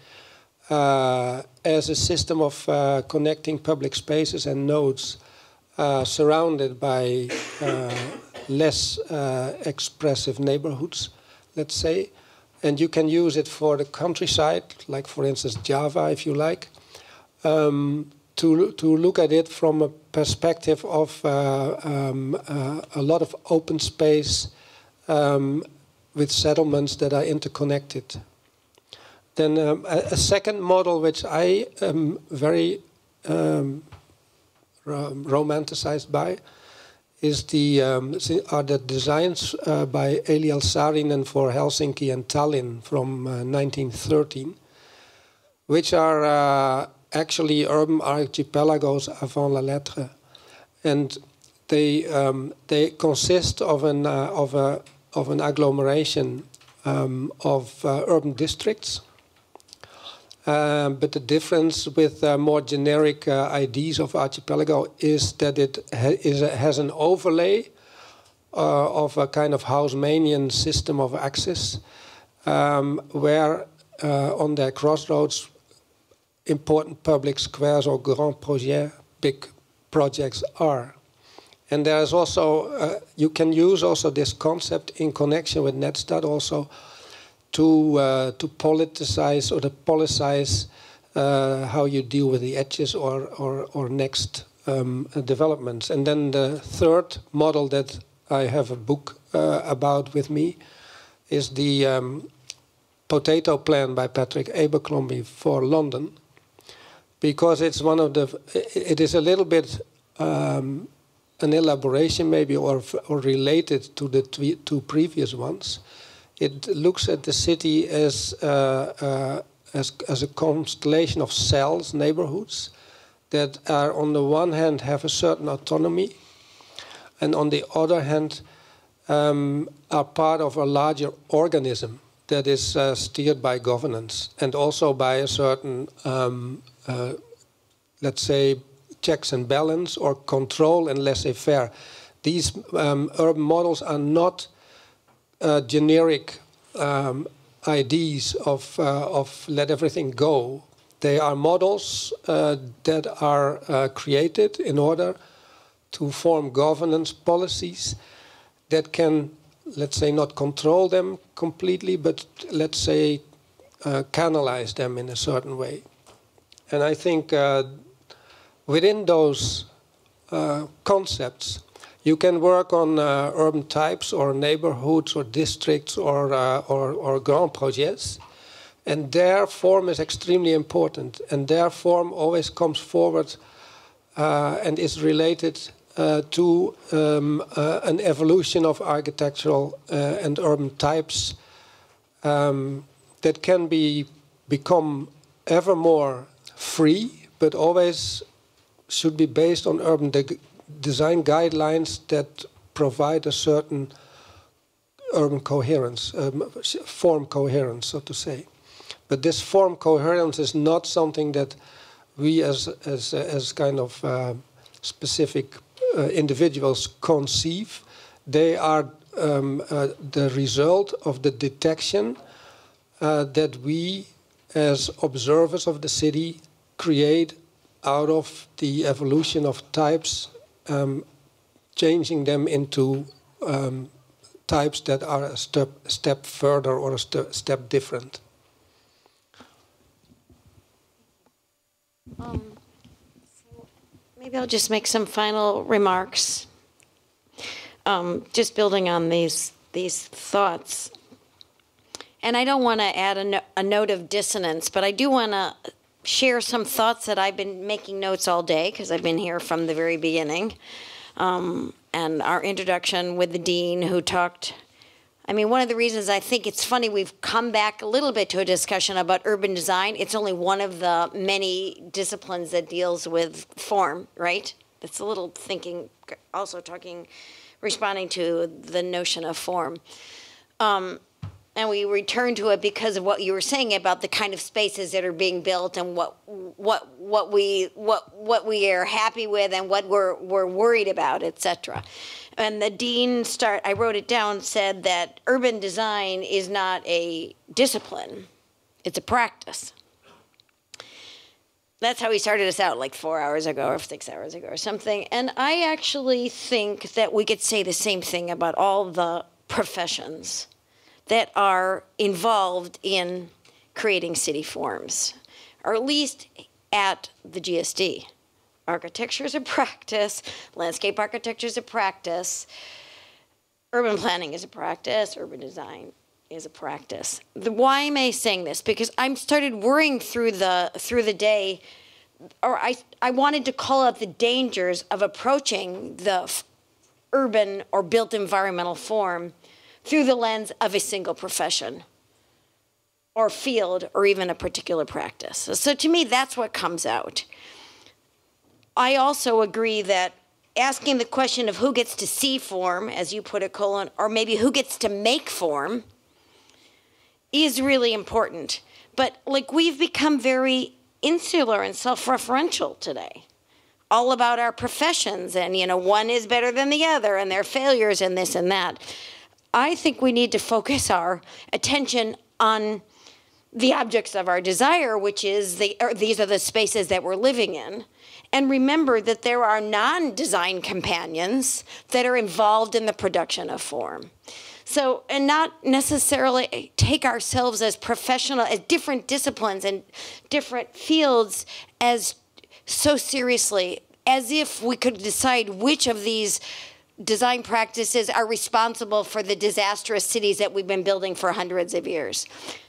as a system of connecting public spaces and nodes surrounded by less expressive neighborhoods, let's say. And you can use it for the countryside, like for instance Java, if you like, to look at it from a perspective of a lot of open space with settlements that are interconnected. Then a second model which I am very romanticized by is are the designs by Eliel Saarinen for Helsinki and Tallinn from 1913, which are actually urban archipelagos avant la lettre, and they consist of an agglomeration of urban districts. But the difference with more generic ideas of archipelago is that it has an overlay of a kind of Haussmannian system of access, where on their crossroads important public squares or grand projets, big projects are. And there is also, you can use also this concept in connection with Netstad also to politicize or to policize how you deal with the edges or next developments. And then the third model that I have a book about with me is the Potato Plan by Patrick Abercrombie for London, because it's one of the, it is a little bit an elaboration maybe or related to the two previous ones. It looks at the city as a constellation of cells, neighborhoods, that are on the one hand have a certain autonomy, and on the other hand are part of a larger organism that is steered by governance and also by a certain, let's say, checks and balance or control and laissez-faire. These urban models are not generic ideas of let everything go. They are models that are created in order to form governance policies that can, let's say, not control them completely, but let's say canalize them in a certain way. And I think within those concepts, you can work on urban types or neighborhoods or districts or grand projets, and their form is extremely important. And their form always comes forward and is related to an evolution of architectural and urban types that can become ever more free, but always should be based on urban design guidelines that provide a certain urban coherence, form coherence, so to say. But this form coherence is not something that we as kind of specific individuals conceive. They are the result of the detection that we as observers of the city create out of the evolution of types, changing them into types that are a step further or a step different. So maybe I'll just make some final remarks, just building on these thoughts. And I don't want to add a note of dissonance, but I do want to share some thoughts that I've been making notes all day because I've been here from the very beginning. And our introduction with the dean who talked, I mean, one of the reasons I think it's funny we've come back a little bit to a discussion about urban design. It's only one of the many disciplines that deals with form, right? It's a little thinking, also responding to the notion of form. and we return to it because of what you were saying about the kind of spaces that are being built and what we are happy with and what we're worried about, etc. And the dean I wrote it down, said that urban design is not a discipline, it's a practice. That's how he started us out like 4 hours ago or 6 hours ago or something. And I actually think that we could say the same thing about all the professions that are involved in creating city forms, or at least at the GSD. Architecture is a practice, landscape architecture is a practice, urban planning is a practice, urban design is a practice. Why am I saying this? Because I started worrying through the day, or I wanted to call out the dangers of approaching the urban or built environmental form through the lens of a single profession or field or even a particular practice. So to me, that's what comes out. I also agree that asking the question of who gets to see form, as you put it, Colin, or maybe who gets to make form, is really important. But like, we've become very insular and self-referential today, all about our professions, and one is better than the other and their failures and this and that. I think we need to focus our attention on the objects of our desire, which is these are the spaces that we're living in. And remember that there are non-design companions that are involved in the production of form. So, and not necessarily take ourselves as professional, as different disciplines and different fields as so seriously, as if we could decide which of these design practices are responsible for the disastrous cities that we've been building for hundreds of years.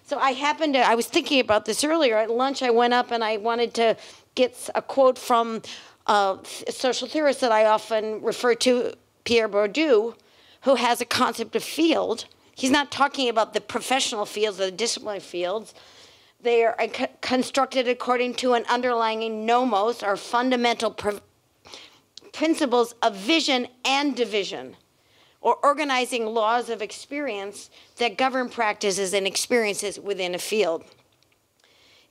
So I was thinking about this earlier. At lunch, I went up and I wanted to get a quote from a social theorist that I often refer to, Pierre Bourdieu, who has a concept of field. He's not talking about the professional fields or the disciplinary fields. They are constructed according to an underlying nomos, or fundamental principles of vision and division, or organizing laws of experience that govern practices and experiences within a field.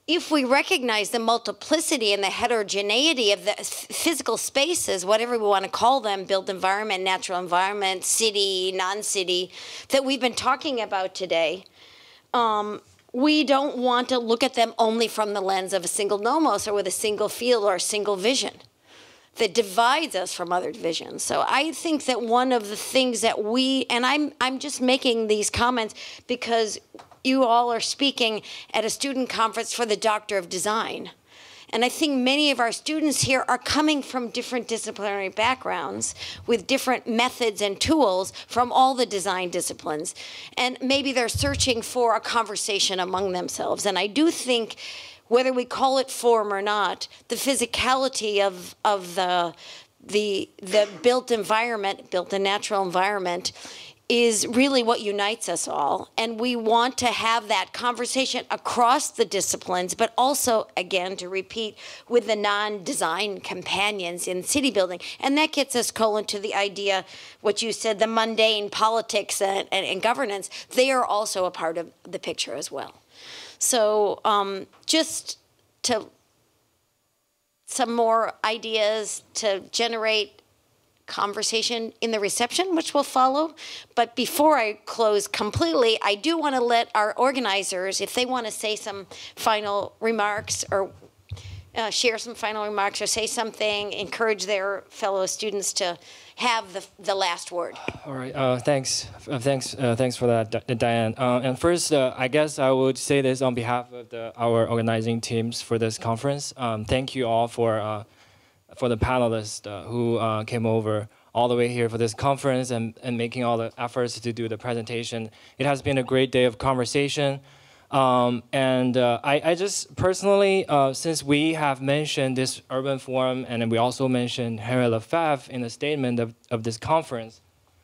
If we recognize the multiplicity and the heterogeneity of the physical spaces, whatever we want to call them, built environment, natural environment, city, non-city, that we've been talking about today, we don't want to look at them only from the lens of a single nomos or with a single field or a single vision that divides us from other visions. So I think that one of the things that and I'm just making these comments because you all are speaking at a student conference for the Doctor of Design. And I think many of our students here are coming from different disciplinary backgrounds with different methods and tools from all the design disciplines. And maybe they're searching for a conversation among themselves. And I do think, whether we call it form or not, the physicality of the built environment, built and natural environment, is really what unites us all. And we want to have that conversation across the disciplines, but also, again, to repeat, with the non-design companions in city building. And that gets us, Colin, to the idea, what you said, the mundane politics and governance, they are also a part of the picture as well. So just to some more ideas to generate conversation in the reception, which will follow. But before I close completely, I do want to let our organizers, if they want to say some final remarks or share some final remarks or say something, encourage their fellow students to have the last word. All right, thanks for that, Diane. And first, I guess I would say this on behalf of our organizing teams for this conference. Thank you all for the panelists who came over all the way here for this conference and making all the efforts to do the presentation. It has been a great day of conversation. I just personally, since we have mentioned this urban forum and then we also mentioned Henri Lefebvre in the statement of this conference,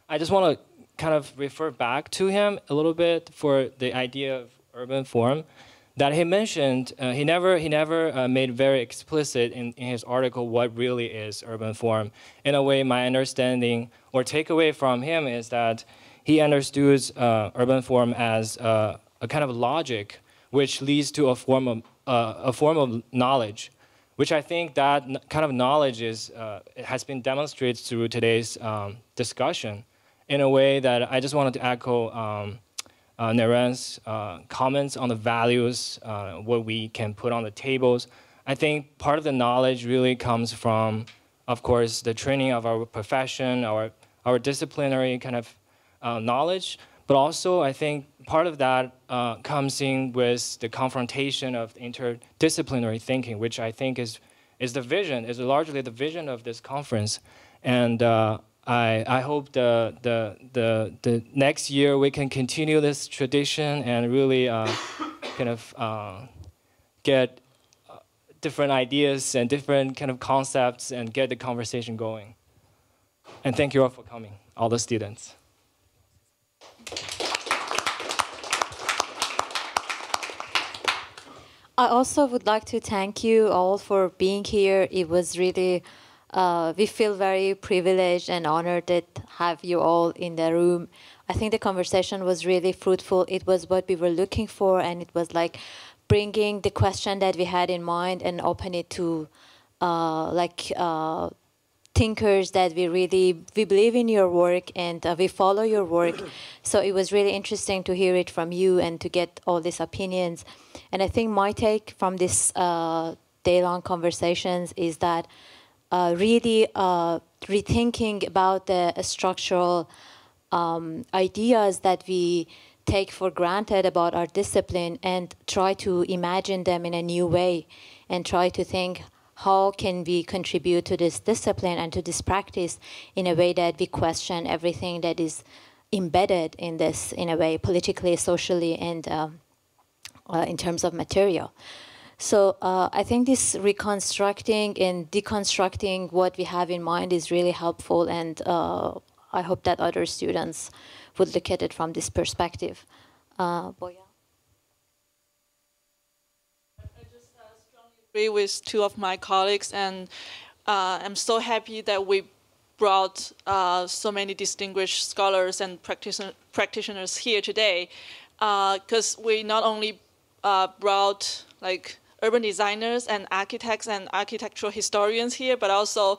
I just want to kind of refer back to him a little bit for the idea of urban forum that he mentioned. He never made very explicit in his article what really is urban forum. In a way, my understanding or takeaway from him is that he understood urban form as a kind of logic, which leads to a form of knowledge, which I think that kind of knowledge is has been demonstrated through today's discussion in a way that I just wanted to echo Naren's comments on the values, what we can put on the tables. I think part of the knowledge really comes from, of course, the training of our profession, our disciplinary kind of knowledge, but also I think part of that comes in with the confrontation of interdisciplinary thinking, which I think is the vision, is largely the vision of this conference. And I hope the next year we can continue this tradition and really kind of get different ideas and different kind of concepts and get the conversation going. And thank you all for coming, all the students. I also would like to thank you all for being here. It was really, we feel very privileged and honored that have you all in the room. I think the conversation was really fruitful. It was what we were looking for, and it was like bringing the question that we had in mind and open it to thinkers that we believe in your work and we follow your work. So it was really interesting to hear it from you and to get all these opinions. And I think my take from this day-long conversations is that really rethinking about the structural ideas that we take for granted about our discipline and try to imagine them in a new way and try to think how can we contribute to this discipline and to this practice in a way that we question everything that is embedded in this, in a way, politically, socially, and in terms of material. So I think this reconstructing and deconstructing what we have in mind is really helpful, and I hope that other students would look at it from this perspective. Boya? I just strongly agree with two of my colleagues, and I'm so happy that we brought so many distinguished scholars and practitioners here today, because we not only brought like urban designers and architects and architectural historians here, but also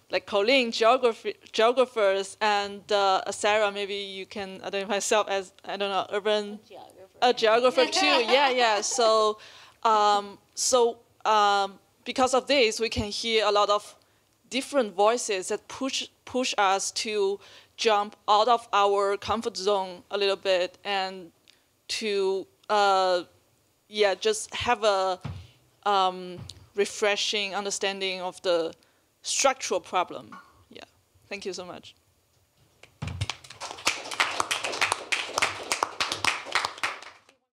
like Colleen, geographers, and Sarah, maybe you can identify yourself as, I don't know, urban geographer too. Yeah. So, because of this, we can hear a lot of different voices that push us to jump out of our comfort zone a little bit and to just have a refreshing understanding of the structural problem. Yeah, thank you so much.